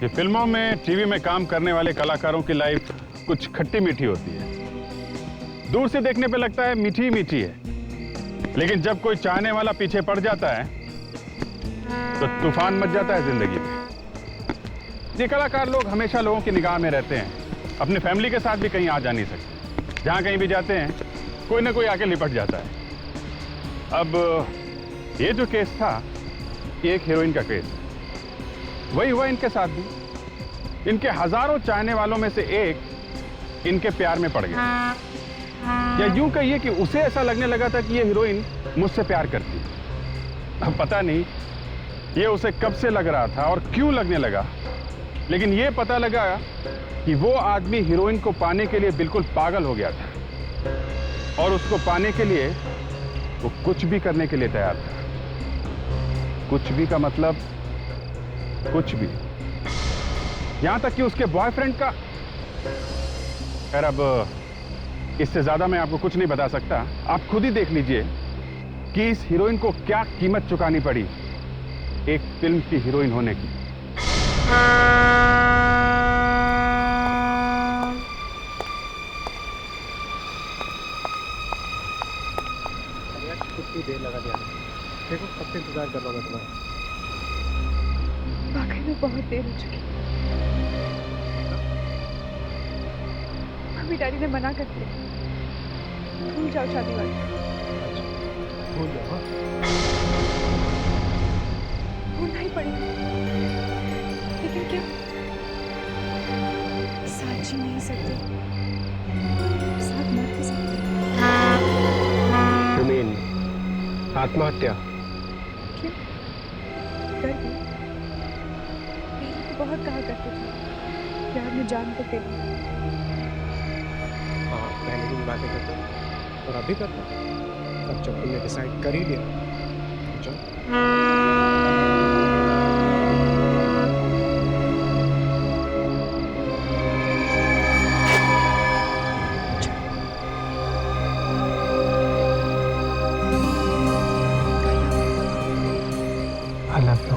ये फिल्मों में, टीवी में काम करने वाले कलाकारों की लाइफ कुछ खट्टी मीठी होती है। दूर से देखने पे लगता है मीठी ही मीठी है, लेकिन जब कोई चाहने वाला पीछे पड़ जाता है तो तूफान मच जाता है जिंदगी में। ये कलाकार लोग हमेशा लोगों की निगाह में रहते हैं, अपने फैमिली के साथ भी कहीं आ जा नहीं सकते। जहां कहीं भी जाते हैं कोई ना कोई आके लिपट जाता है। अब ये जो केस था, ये एक हीरोइन का केस है। वही हुआ इनके साथ भी। इनके हजारों चाहने वालों में से एक इनके प्यार में पड़ गया, या यूं कहिए कि उसे ऐसा लगने लगा था कि ये हीरोइन मुझसे प्यार करती है। अब पता नहीं ये उसे कब से लग रहा था और क्यों लगने लगा, लेकिन ये पता लगा कि वो आदमी हीरोइन को पाने के लिए बिल्कुल पागल हो गया था, और उसको पाने के लिए वो कुछ भी करने के लिए तैयार था। कुछ भी का मतलब कुछ भी, यहां तक कि उसके बॉयफ्रेंड का। खैर, अब इससे ज्यादा मैं आपको कुछ नहीं बता सकता। आप खुद ही देख लीजिए कि इस हीरोइन को क्या कीमत चुकानी पड़ी एक फिल्म की हीरोइन होने की। कितनी देर लगा दिया, देखो कब से इंतजार कर रहा हूं मैं तुम्हारा। वाकई में बहुत देर हो चुकी। मम्मी डैडी ने मना कर दिया, भूल जाओ शादी वाली। भूल जाओ। हाँ? भूलना ही पड़ेगा, लेकिन क्या? साथ जी नहीं सकते, साथ मर भी सकते। You mean आत्महत्या? क्यों? डर गई? पीली तो बहुत कहा करते थे, प्यार में जान तो दे दी। हाँ, पहले दिन बातें करते और अभी करता। अब जब तुमने डिसाइड कर ही लिया, चलो। I love you.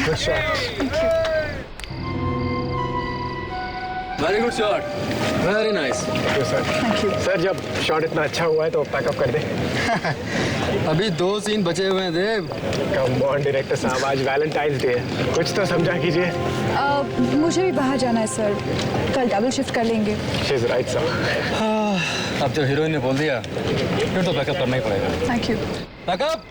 Good shot. Very good shot, very nice. Thank you, sir. Sir, जब शॉट इतना अच्छा हुआ है तो पैकअप कर दे। अभी 2 सीन बचे हुए हैं देव। कम ऑन डायरेक्टर साहब, आज वैलेंटाइंस डे है, कुछ तो समझा कीजिए। मुझे भी बाहर जाना है सर, कल डबल शिफ्ट कर लेंगे। She is right, sir. अब जब हीरोइन ने बोल दिया फिर तो बैकअप करना ही पड़ेगा। Thank you. बैकअप।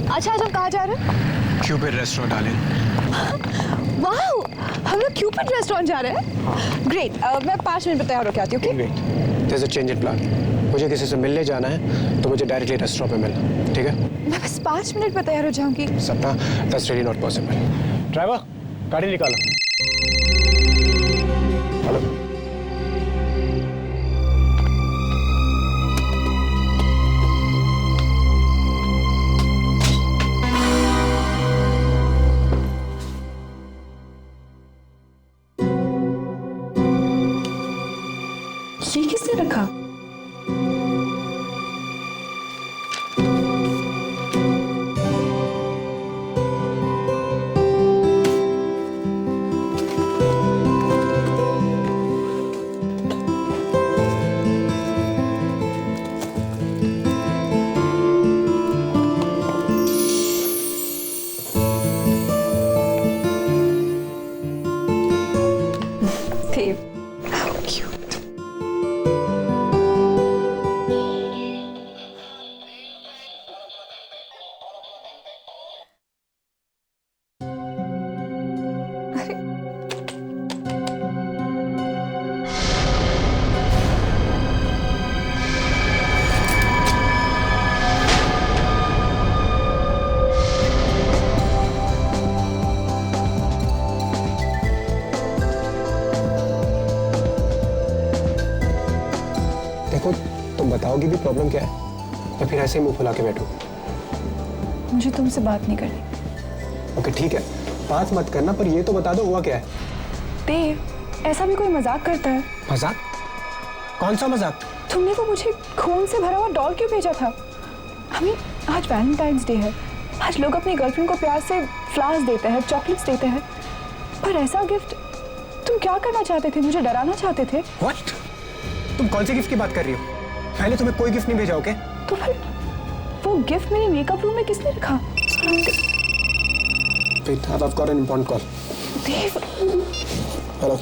अच्छा, आज हम कहाँ जा रहे हैं? Cupid restaurant darling. वाओ, हम लोग क्यूपिड रेस्टोरेंट जा रहे हैं। ग्रेट, मैं 5 मिनट में तैयार होकर आती हूँ। Okay? There's a change in plan. मुझे किसी से मिलने जाना है तो मुझे डायरेक्टली रेस्टोरेंट पे मिलना, ठीक है? मैं बस 5 मिनट में तैयार हो जाऊंगी। सपना, that's really not possible. Driver, गाड़ी निकालो। हेलो। ये किसने रखा? बताओगी भी प्रॉब्लम क्या है, या फिर ऐसे ही मुंह फुला के बैठो? मुझे तुमसे बात नहीं करनी। ओके ठीक है, बात मत करना, पर ये तो बता दो हुआ क्या है। देव, ऐसा भी कोई मजाक करता है? मजाक? कौन सा मजाक? तुमने वो मुझे खून से भरा हुआ डॉल क्यों भेजा था? आज वैलेंटाइंस डे है, आज लोग अपनी गर्लफ्रेंड को प्यार से फ्लावर्स देते हैं, चॉकलेट्स देते हैं, पर ऐसा गिफ्ट तुम क्या करना चाहते थे? मुझे डराना चाहते थे? What? तुम कौन से गिफ्ट की बात कर रही हो? मैंने तुम्हें कोई गिफ्ट नहीं भेजा, ओके? तो फिर वो गिफ्ट मेरे मेकअप रूम में किसने रखा? Wait, I've got an important call. Dev, Hello.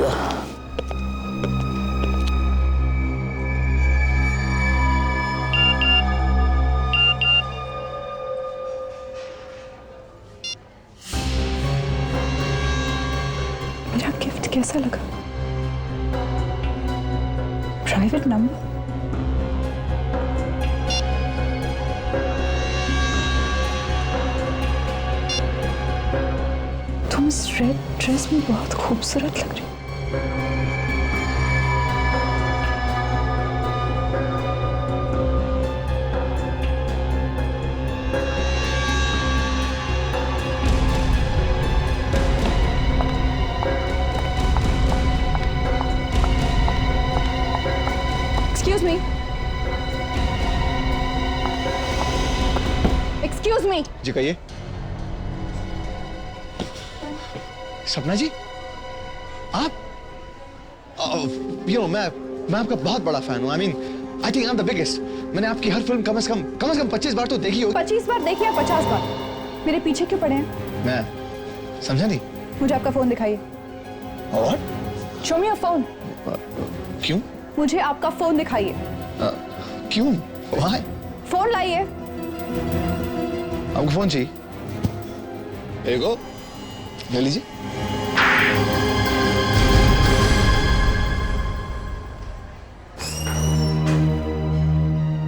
Yeah. मेरा गिफ्ट कैसा लगा? Private number? तुम इस रेड ड्रेस में बहुत खूबसूरत लग रही हो। Excuse me. Excuse me. जी कहिए। सपना जी, आप मैं आपका बहुत बड़ा फैन हूँ। I think I am the biggest. मैंने आपकी हर फिल्म कम से कम 25 बार तो देखी होगी। 25 बार देखिए, 50 बार। मेरे पीछे क्यों पड़े हैं? मैं समझा नहीं। मुझे आपका फोन दिखाइए। और Show me your phone. क्यों? मुझे आपका फोन दिखाइए। क्यों? Why? फोन लाइए। आपको फोन चाहिए? एगो ले लीजिए।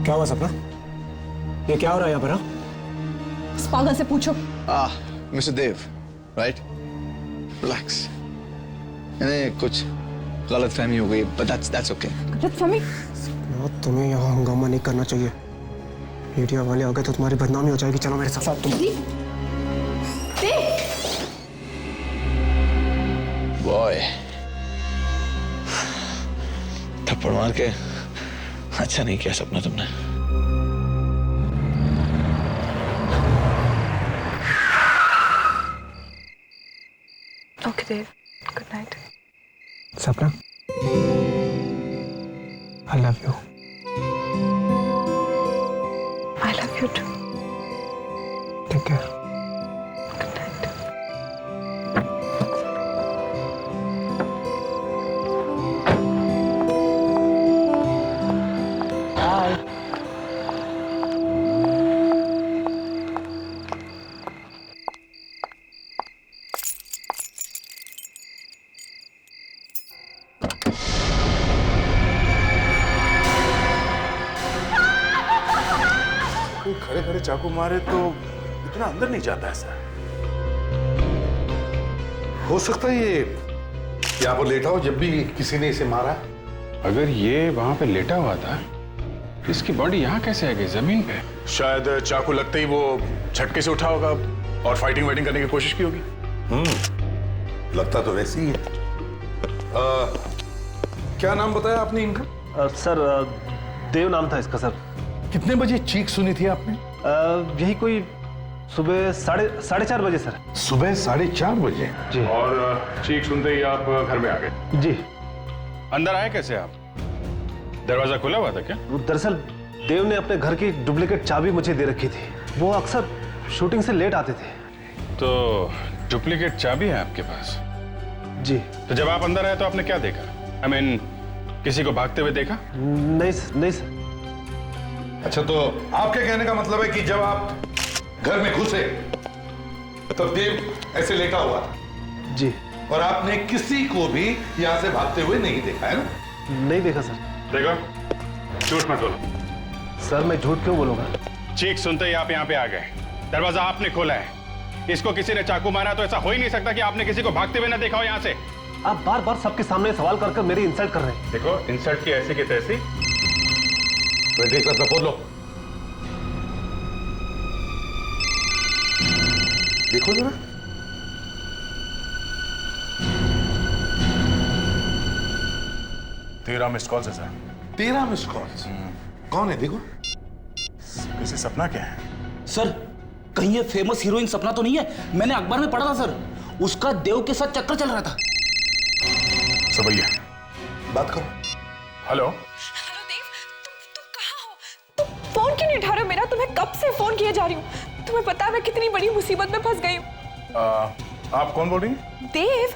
क्या हुआ सपना? ये क्या हो रहा है यहाँ पर? इस पागल से पूछो। मिस्टर देव, राइट? रिलैक्स। नहीं, कुछ गलतफहमी हो गई, but that's okay. गलतफहमी? तुम्हें यहाँ हंगामा नहीं करना चाहिए। मीडिया वाले आ गए तो तुम्हारी बदनामी हो जाएगी। चलो मेरे साथ। तुम बॉय, थप्पड़ मार के अच्छा नहीं किया सपना तुमने। ओके देव, गुड नाइट। सपना, I love you. I love you too. Take care. Good night. Bye. कोई खड़े खड़े चाकू मारे तो इतना अंदर नहीं जाता ऐसा। हो सकता है ये यहाँ पर लेटा हो जब भी किसी ने इसे मारा। अगर ये वहां पे लेटा हुआ था, तो इसकी बॉडी यहाँ कैसे आ गई जमीन पे? शायद चाकू लगते ही वो झटके से उठा होगा और फाइटिंग वाइटिंग करने की कोशिश की होगी। लगता तो वैसे ही है। क्या नाम बताया आपने इनका? सर देव नाम था इसका सर। कितने बजे चीख सुनी थी आपने? यही कोई सुबह साढ़े 4 बजे सर। सुबह 4:30 बजे। जी। और चीख सुनते ही आप घर में आ गए? जी। अंदर आए कैसे आप? दरवाजा खुला हुआ था क्या? दरअसल देव ने अपने घर की डुप्लीकेट चाबी मुझे दे रखी थी। वो अक्सर शूटिंग से लेट आते थे। तो डुप्लीकेट चाबी है आपके पास? जी। तो जब आप अंदर आए तो आपने क्या देखा? I mean, किसी को भागते हुए देखा? नहीं सर। अच्छा, तो आपके कहने का मतलब है कि जब आप घर में घुसे तो देव ऐसे लेटा हुआ था? जी। और आपने किसी को भी यहाँ से भागते हुए नहीं देखा है ना? नहीं देखा सर। देखो, झूठ मत बोलो। सर मैं झूठ क्यों बोलूंगा? चीख सुनते ही आप यहाँ पे आ गए, दरवाजा आपने खोला है, इसको किसी ने चाकू मारा तो ऐसा हो ही नहीं सकता कि आपने किसी को भागते हुए ना देखा हो यहाँ से। आप बार बार सबके सामने सवाल कर मेरी इंसल्ट कर रहे हैं। देखो, इंसल्ट की ऐसी की तैसी बेटे सर फोन लो, देखो जरा। तेरह मिस्ड कॉल है सर। 13 miss calls. कौन है देखो? किसी सपना क्या है? सर कहीं ये फेमस हीरोइन सपना तो नहीं है? मैंने अखबार में पढ़ा था सर, उसका देव के साथ चक्कर चल रहा था। सबैया बात करो। हेलो। हेलो देव, तुम कहाँ हो? तुम फोन क्यों नहीं उठा रहे हो मेरा? तुम्हें कब से फोन किए जा रही हूँ। तुम्हें पता है मैं कितनी बड़ी मुसीबत में फंस गई हूँ। आप कौन बोल रही हैं? देव?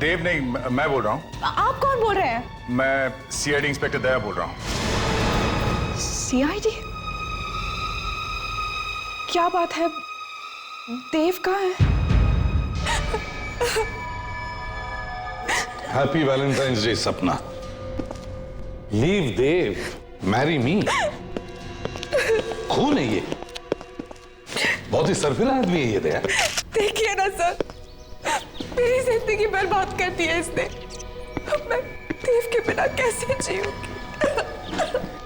देव नहीं, मैं बोल रहा हूँ। आप कौन बोल रहे हैं? मैं सीआईडी इंस्पेक्टर दया बोल रहा हूँ। सीआईडी? क्या बात है? देव कहाँ है? हैप्पी वैलेंटाइंस डे सपना। लीव देव, मैरी मी। खून है ये, बहुत ही सरफिरा आदमी है ये दया। देखिए ना सर, मेरी जिंदगी बर्बाद कर दी है इसने। अब मैं देव के बिना कैसे जीऊंगी?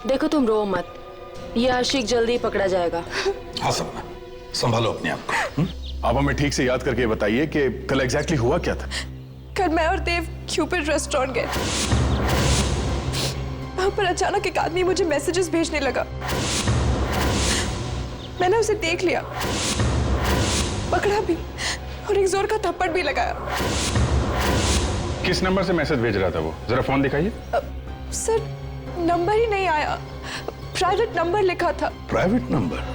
देखो तुम रो मत, ये आशिक जल्दी पकड़ा जाएगा। हाँ सपना, संभालो अपने आप को। आप हमें ठीक से याद करके बताइए कि कल एग्जैक्टली हुआ क्या था? कल मैं और देव क्यूपिड रेस्टोरेंट गए। वहां पर अचानक एक आदमी मुझे मैसेजेस भेजने लगा। मैंने उसे देख लिया, पकड़ा भी और एक जोर का थप्पड़ भी लगाया। किस नंबर से मैसेज भेज रहा था वो? जरा फोन दिखाइए। सर नंबर ही नहीं आया, प्राइवेट नंबर लिखा था। प्राइवेट नंबर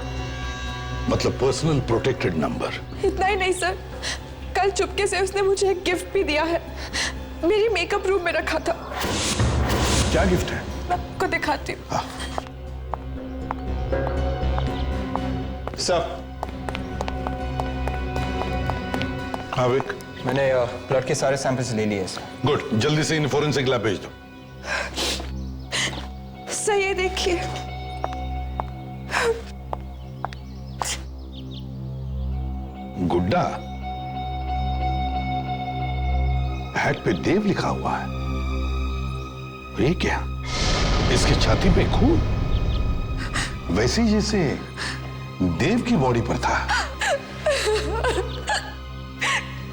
मतलब पर्सनल प्रोटेक्टेड नंबर? इतना ही नहीं सर, कल चुपके से उसने मुझे एक गिफ्ट भी दिया है। मेरी मेकअप रूम में रखा था। क्या गिफ्ट है? मैं आपको दिखाती हूँ। सर हाँ विक, मैंने ब्लड के सारे सैंपल्स ले लिए सर। गुड, जल्दी से इन फोरेंसिक लैब भेज दो। सर ये देखिए, गुड्डा, हैट पे देव लिखा हुआ है। ये क्या? इसकी छाती पे खून, वैसे ही जैसे देव की बॉडी पर था।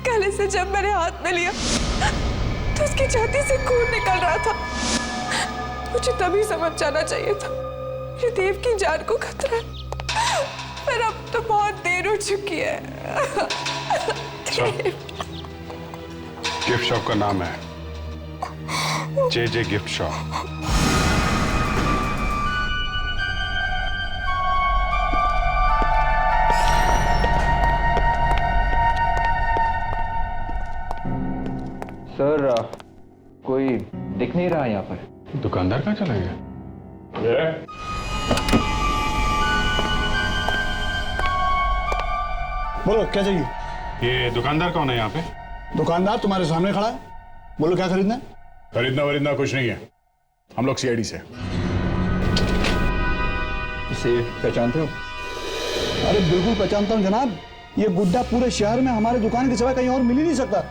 कल इसे जब मैंने हाथ में लिया तो उसकी छाती से खून निकल रहा था। मुझे तभी समझ जाना चाहिए था मेरे देव की जान को खतरा है, पर अब तो बहुत देर हो चुकी है। गिफ्ट शॉप का नाम है जे गिफ्ट शॉप। सर कोई दिख नहीं रहा यहाँ पर। दुकानदार कहाँ चला गया? बोलो क्या चाहिए? ये दुकानदार कौन है यहाँ पे? दुकानदार तुम्हारे सामने खड़ा है, बोलो क्या खरीदना है? खरीदना वरीदना कुछ नहीं है, हम लोग सीआईडी से। इसे पहचानते हो? अरे बिल्कुल पहचानता हूँ जनाब, ये गुड्डा पूरे शहर में हमारे दुकान के सिवा कहीं और मिल ही नहीं सकता।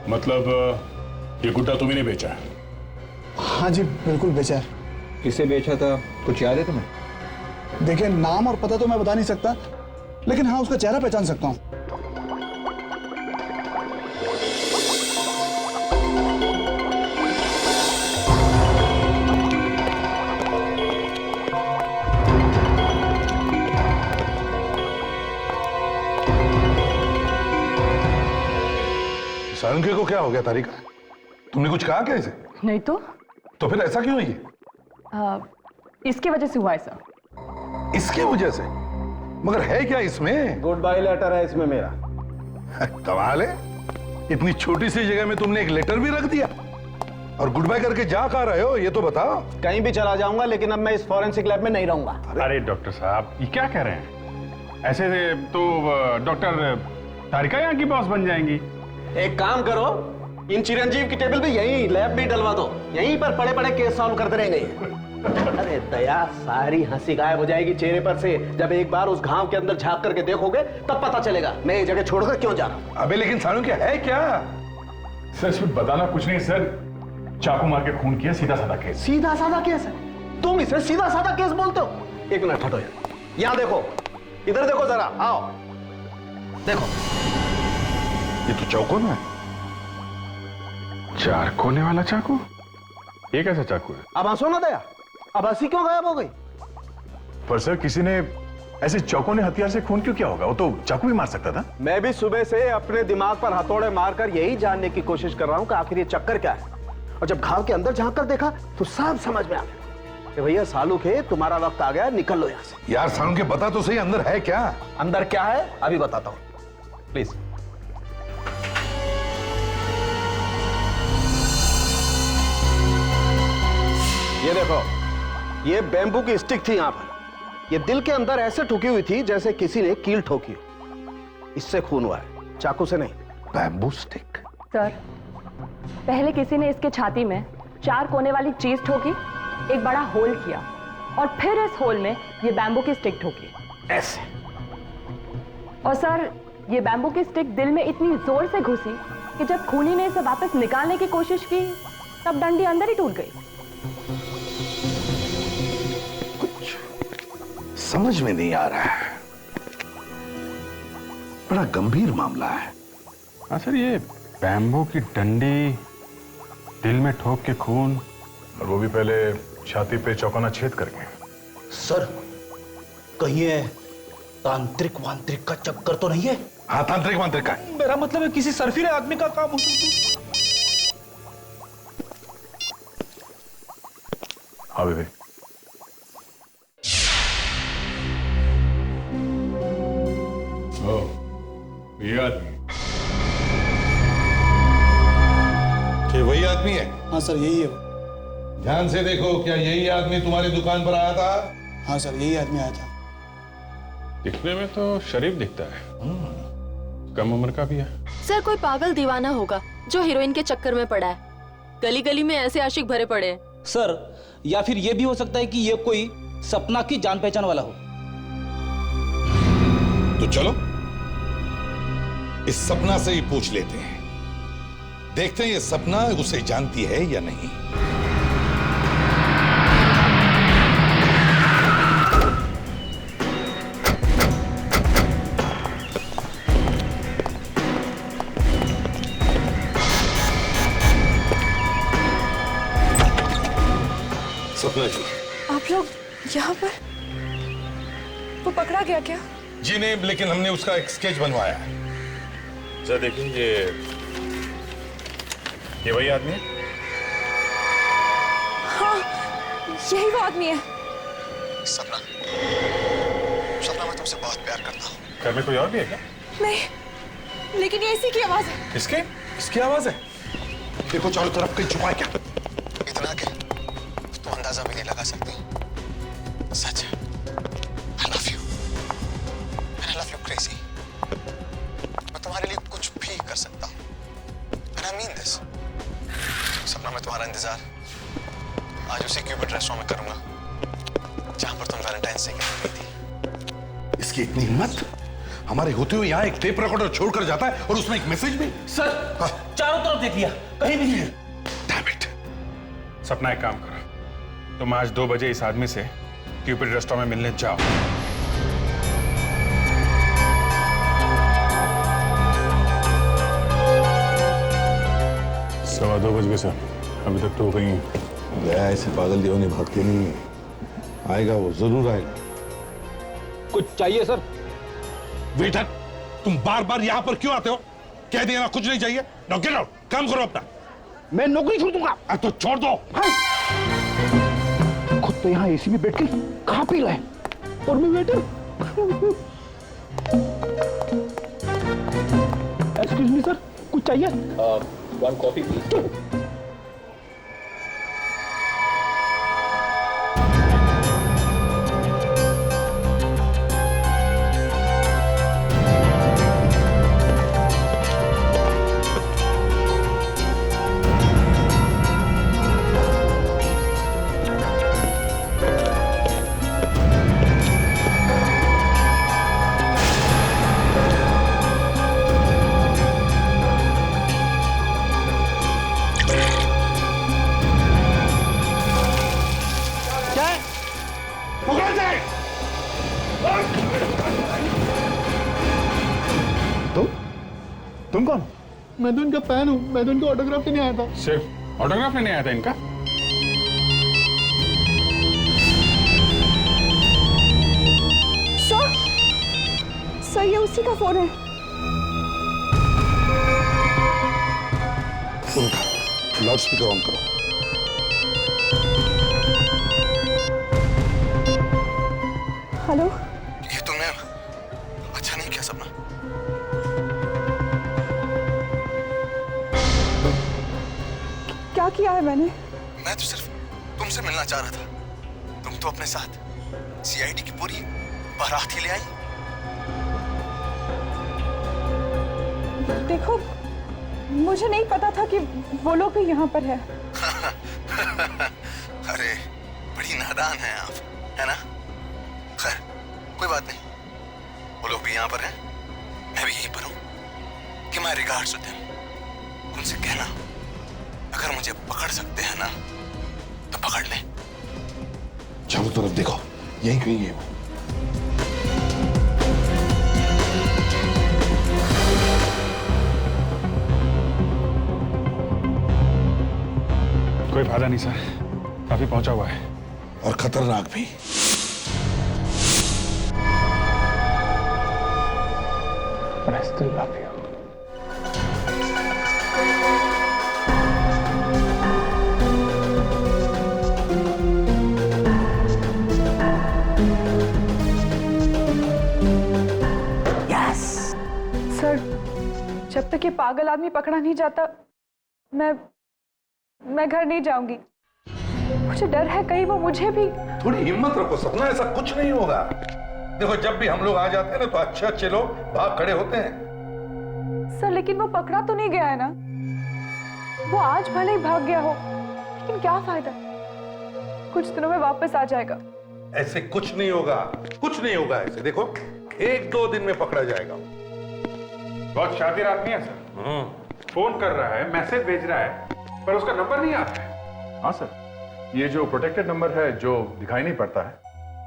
मतलब ये गुड्डा तुम्ही ने बेचा है? हाँ जी बिल्कुल बेचा है। किसे बेचा था, कुछ याद है तुम्हें? देखिए नाम और पता तो मैं बता नहीं सकता, लेकिन हाँ उसका चेहरा पहचान सकता हूँ। सारंगी को क्या हो गया तारिका? तुमने कुछ कहा क्या इसे? नहीं तो फिर ऐसा क्यों है ये? इसकी वजह से हुआ है सर। इसकी वजह से? मगर है क्या इसमें? गुड बाय लेटर है इसमें मेरा। कमाल है, इतनी छोटी सी जगह में तुमने एक लेटर भी रख दिया। और गुड बाय करके जा कहाँ रहे हो ये तो बताओ। कहीं भी चला जाऊंगा, लेकिन अब मैं इस फॉरेंसिक लैब में नहीं रहूंगा। अरे डॉक्टर साहब ये क्या कह रहे हैं? ऐसे तो डॉक्टर तारिका यहाँ की बॉस बन जाएंगी। एक काम करो, इन चिरंजीव की टेबल पे यहीं लैब भी डलवा दो, यहीं पर पड़े पड़े केस सॉल्व करते रहेंगे। अरे दया, सारी हंसी गायब हो जाएगी चेहरे पर से जब एक बार उस घाव के अंदर झांक करके देखोगे, तब पता चलेगा मैं ये जगह छोड़कर क्यों जा रहा हूं। अबे लेकिन सानू क्या है क्या? सर इसमें बताना कुछ नहीं सर, चाकू मार के खून किया, सीधा साधा केस। सीधा साधा केस है? तुम इसे सीधा साधा केस बोलते हो? एक मिनट हटो यार, यहां देखो, इधर देखो जरा, आओ देखो। ये तो चौकोन है। 4 कोने वाला चाकू? ये कैसा चाकू है? अब हंसो ना दया, अब हंसी क्यों गायब हो गई? पर सर किसी ने ऐसे चौकोने हथियार से खून क्यों किया होगा? वो तो चाकू भी मार सकता था। मैं भी सुबह से अपने दिमाग पर हथौड़े मारकर यही जानने की कोशिश कर रहा हूं कि आखिर ये चक्कर क्या है। और जब घाव के अंदर झांक कर देखा तो सब समझ में आ गया कि भैया सालू के तुम्हारा वक्त आ गया, निकल लो यहां से। यार सालू के बता तो सही, अंदर है क्या? अंदर क्या है अभी बताता हूं, प्लीज। ये देखो, ये बैम्बू की स्टिक थी यहां पर। ये दिल के अंदर ऐसे ठुकी हुई थी जैसे किसी ने कील ठोकी हो। इससे खून हुआ है, चाकू से नहीं। Bamboo stick? सर, पहले किसी ने इसके छाती में 4 कोने वाली चीज ठोकी, एक बड़ा होल किया और फिर इस होल में ये बैम्बू की स्टिक ठोकी ऐसे। और सर, ये बैम्बू की स्टिक दिल में इतनी जोर से घुसी कि जब खूनी ने इसे वापस निकालने की कोशिश की तब डंडी अंदर ही टूट गई। समझ में नहीं आ रहा है, बड़ा गंभीर मामला है। हाँ सर, ये बैम्बू की डंडी दिल में ठोक के खून, और वो भी पहले छाती पे चौकोना छेद करके। सर, कहीं ये तांत्रिक वांत्रिक का चक्कर तो नहीं है? हाँ, तांत्रिक वांत्रिक का। मेरा मतलब है किसी सरफिरे आदमी का काम हो सकता है। हाँ बेबी। ये आदमी कि वही आदमी है? हाँ सर, यही है। ध्यान से देखो, क्या यही आदमी तुम्हारी दुकान पर आया था? हाँ सर, यही आदमी आया था। दिखने में तो शरीफ दिखता है, कम उम्र का भी है। सर, कोई पागल दीवाना होगा जो हीरोइन के चक्कर में पड़ा है। गली गली में ऐसे आशिक भरे पड़े हैं। सर, या फिर यह भी हो सकता है कि यह कोई सपना की जान पहचान वाला हो। तो चलो इस सपना से ही पूछ लेते हैं, देखते हैं ये सपना उसे जानती है या नहीं। सपना जी, आप लोग यहाँ पर? वो पकड़ा गया क्या? जी नहीं, लेकिन हमने उसका एक स्केच बनवाया है। सर देखिए, ये वही आदमी है? हाँ, यही वो आदमी है। सपना, सपना मैं तुमसे बहुत प्यार करता हूँ। घर में कोई और भी है क्या? नहीं, लेकिन ये इसी की आवाज है। इसकी आवाज है? देखो चारों तरफ कहीं छुपा है क्या? इतना के तुम अंदाजा भी नहीं लगा सकती। सच है, I love you. I love you crazy. मैं तुम्हारे लिए कुछ भी कर सकता हूँ। And I mean this. सपना, मैं तुम्हारा इंतजार आज उसी क्यूबिट रेस्टोरेंट में करूंगा जहां पर तुम वैलेंटाइंस डे के दिन गई थी। इसकी इतनी हिम्मत, हमारे होते हुए यहाँ एक टेप रिकॉर्डर छोड़कर जाता है और उसमें एक मैसेज भी। सर, चारों तरफ देख लिया, कहीं भी नहीं है। Damn it. सपना, एक काम करो, तुम आज 2 बजे इस आदमी से क्यूपिड रेस्टोरेंट में मिलने जाओ। सवा 2 बज गए सर, अभी तक तो कहीं गया। ऐसे पागल दीवाने भागते नहीं है। आएगा, वो जरूर आएगा। कुछ चाहिए सर? वेटर, तुम बार बार यहाँ पर क्यों आते हो? कह दिया ना कुछ नहीं चाहिए। नाउ गेट आउट, काम करो अपना। मैं नौकरी छोड़ दूंगा। तो छोड़ दो। खुद तो यहाँ एसी में बैठ के खा पी रहे और मैं वेटर। एक्सक्यूज मी सर, कुछ चाहिए? 1 कॉफी प्लीज। तुम कौन? मैं तो इनका फैन हूँ, मैं तो इनका ऑटोग्राफ लेने आया था। सिर्फ ऑटोग्राफ लेने आया था इनका? सर ये उसी का फोन है। फोन उठा, लाउड स्पीकर ऑन करो। हेलो, ये तुमने अच्छा नहीं किया सपना। क्या किया है मैंने? मैं तो सिर्फ तुमसे मिलना चाह रहा था। तुम तो अपने साथ सीआईडी की पूरी बारात ही ले आई। देखो, मुझे नहीं पता था कि वो लोग भी यहाँ पर है। अरे बड़ी नादान है आप, है ना? खैर कोई बात नहीं, वो लोग भी यहाँ पर हैं, मैं भी यहीं पर हूँ। कि माय रिगार्ड्स टू देम। उनसे कहना अगर मुझे पकड़ सकते हैं ना तो पकड़ ले। चारों तरफ देखो, यही कहीं है वो। कोई फायदा नहीं सर, काफी पहुंचा हुआ है और खतरनाक भी। I still love you. Sir, जब तक ये पागल आदमी पकड़ा नहीं जाता मैं घर नहीं जाऊंगी। मुझे डर है कहीं वो मुझे भी। थोड़ी हिम्मत रखो सपना, ऐसा कुछ नहीं होगा। देखो जब भी हम लोग आ जाते हैं ना तो अच्छे अच्छे लोग भाग खड़े होते हैं। सर लेकिन वो पकड़ा तो नहीं गया है ना? वो आज भले ही भाग गया हो, लेकिन क्या फायदा? कुछ दिनों में वापस आ जाएगा। ऐसे कुछ नहीं होगा, कुछ नहीं होगा ऐसे। देखो 1-2 दिन में पकड़ा जाएगा। बहुत शातिर आदमी है सर। फोन कर रहा है, मैसेज भेज रहा है, पर उसका नंबर नहीं आता है। हाँ सर, ये जो प्रोटेक्टेड नंबर है जो दिखाई नहीं पड़ता है,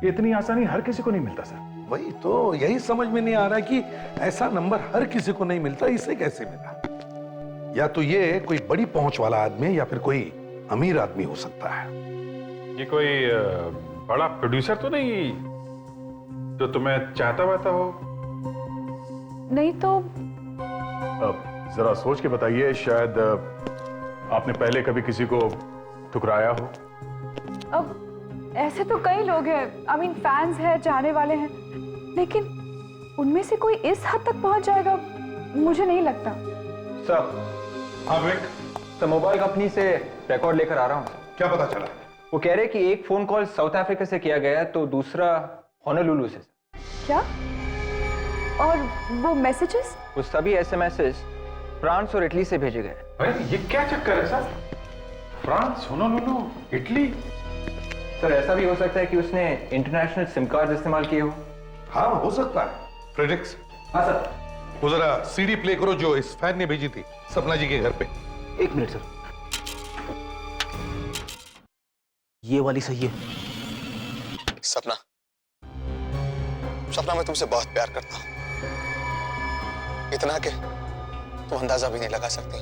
ये इतनी आसानी हर किसी को नहीं मिलता सर। वही तो, यही समझ में नहीं आ रहा कि ऐसा नंबर हर किसी को नहीं मिलता, इसे कैसे मिला? या तो ये कोई बड़ी पहुंच वाला आदमी है या फिर कोई अमीर आदमी हो सकता है। ये कोई बड़ा प्रोड्यूसर तो नहीं जो तुम्हें चाहता वाता हो? नहीं तो जरा सोच के बताइए, शायद आपने पहले कभी किसी को ठुकराया हो। अब ऐसे तो कई लोग हैं, आई मीन फैंस हैं, चाहने वाले हैं, लेकिन उनमें से कोई इस हद तक पहुंच जाएगा मुझे नहीं लगता। सर, हाँ विक, सर मोबाइल कंपनी से रिकॉर्ड लेकर आ रहा हूँ। क्या पता चला? वो कह रहे कि एक फोन कॉल साउथ अफ्रीका से किया गया तो दूसरा होनोलुलु से। क्या? और वो मैसेजेस? वो सभी एसएमएसेस फ्रांस और इटली से भेजे गए। अरे ये क्या चक्कर है sir? France, Honolulu, Italy? Sir ऐसा भी हो सकता है कि उसने इंटरनेशनल सिम कार्ड इस्तेमाल किए हो। हाँ हो सकता है। प्रेडिक्स, हाँ सर। वो जरा सीडी प्ले करो जो इस फैन ने भेजी थी सपना जी के घर पे। 1 मिनट सर, ये वाली सही है। सपना, सपना मैं तुमसे बहुत प्यार करता हूं, इतना कि तुम अंदाजा भी नहीं लगा सकती।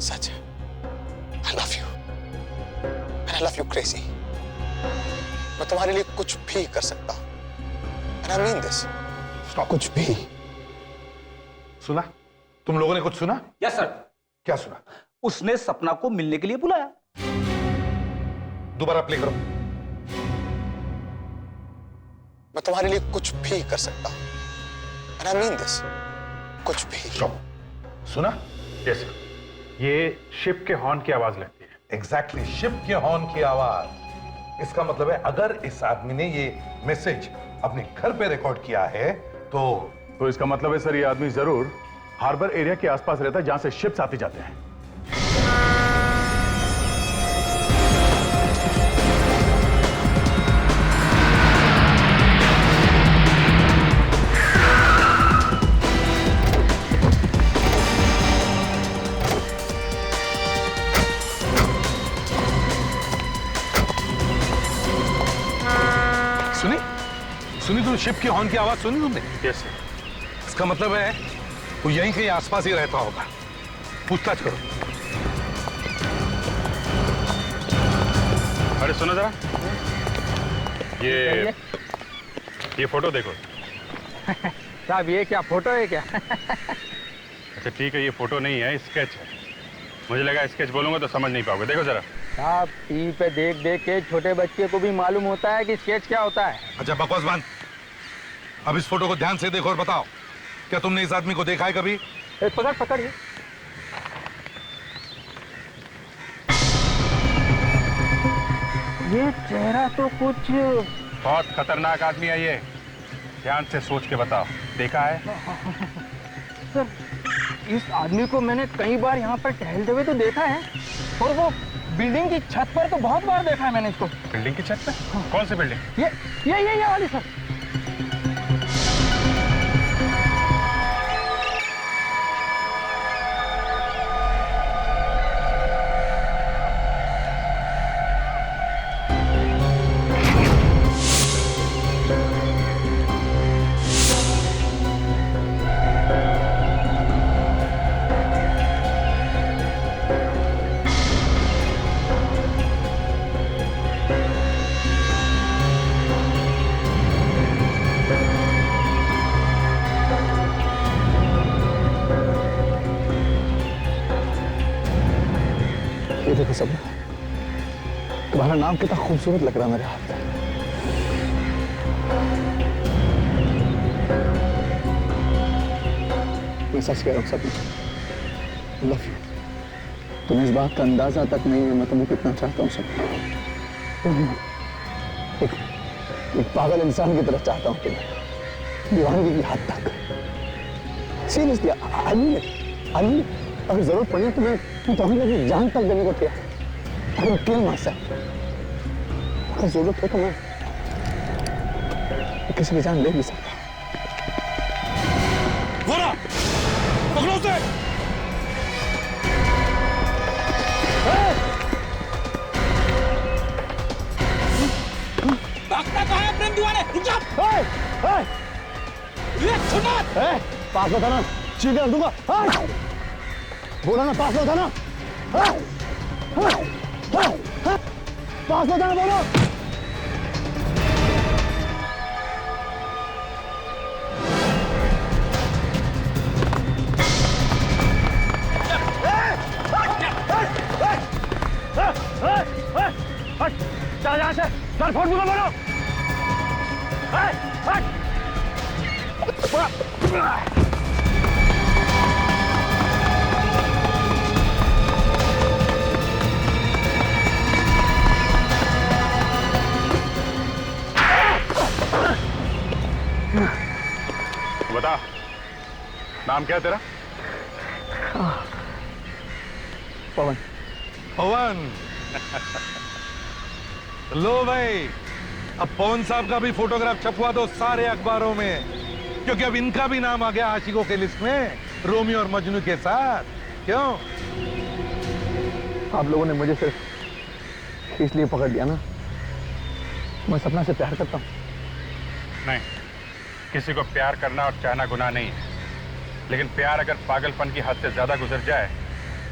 सच है, I love you and I love you crazy। मैं तुम्हारे लिए कुछ भी कर सकता हूं and I mean this। कुछ भी। सुना? तुम लोगों ने कुछ सुना? Yes sir. क्या सुना? उसने सपना को मिलने के लिए बुलाया। दोबारा प्ले करो। मैं तुम्हारे लिए कुछ भी कर सकता हूं and I mean this। कुछ भी। सुना? यस सर, ये शिप के हॉर्न की आवाज लगती है। एग्जैक्टली, शिप के हॉर्न की आवाज। इसका मतलब है अगर इस आदमी ने ये मैसेज अपने घर पे रिकॉर्ड किया है तो इसका मतलब है सर, ये आदमी जरूर हार्बर एरिया के आसपास रहता है जहां से शिप्स आते जाते हैं। सुनी? सुनी? तुम शिप के हॉर्न की आवाज सुनी तुमने? Yes sir. इसका मतलब है वो यहीं कहीं आसपास ही रहता होगा, पूछताछ करो। अरे सुनो जरा, ये फोटो देखो। साहब ये क्या फोटो है क्या? अच्छा ठीक है, ये फोटो नहीं है, स्केच है। मुझे लगा स्केच बोलूंगा तो समझ नहीं पाओगे। देखो जरा। साहब टीवी पे देख देख के छोटे बच्चे को भी मालूम होता है कि स्केच क्या होता है। अच्छा बकवास बंद। अब इस फोटो को ध्यान से देखो और बताओ, क्या तुमने इस आदमी को देखा है कभी? पकड़ पकड़ ये चेहरा तो कुछ बहुत खतरनाक आदमी है ये, ध्यान से सोच के बताओ, देखा है? सर इस आदमी को मैंने कई बार यहाँ पर टहलते हुए तो देखा है, और वो बिल्डिंग की छत पर तो बहुत बार देखा है मैंने इसको। बिल्डिंग की छत पे? कौन सी बिल्डिंग? ये वाली सर। देखो सपना, तुम्हारा नाम कितना खूबसूरत लग रहा है मेरे हाथ में। मैं सच कह रहा हूँ सपना, लव यू। तुम्हें इस बात का अंदाजा तक नहीं है मैं तुम्हें कितना चाहता हूँ सपना। एक पागल इंसान की तरह चाहता हूँ तुम्हें, दीवानगी की हद तक। सीरियसली, आई अगर जरूरत पड़ी तो मैं तुम्हें लगी जान तक देने को तैयार। अगर किल मार सकता, अगर जरूरत हो तो मैं किसी की जान ले भी सकता। पकड़ो उसे। भागता कहाँ है प्रेम दीवाने? रुक जा। पास में था ना, चीजें रख दूंगा। बोला ना पास में था ना, पास में था ना, बोलो। चल यहाँ से, सर फोन दूंगा, बोलो। बता, नाम क्या है तेरा? पवन। पवन। लो भाई, अब पवन साहब का भी फोटोग्राफ छपवा दो सारे अखबारों में, क्योंकि अब इनका भी नाम आ गया आशिकों के लिस्ट में, रोमियो और मजनू के साथ। क्यों? आप लोगों ने मुझे सिर्फ इसलिए पकड़ लिया ना, मैं सपना से प्यार करता हूँ। नहीं, किसी को प्यार करना और चाहना गुनाह नहीं है, लेकिन प्यार अगर पागलपन की हद से ज्यादा गुजर जाए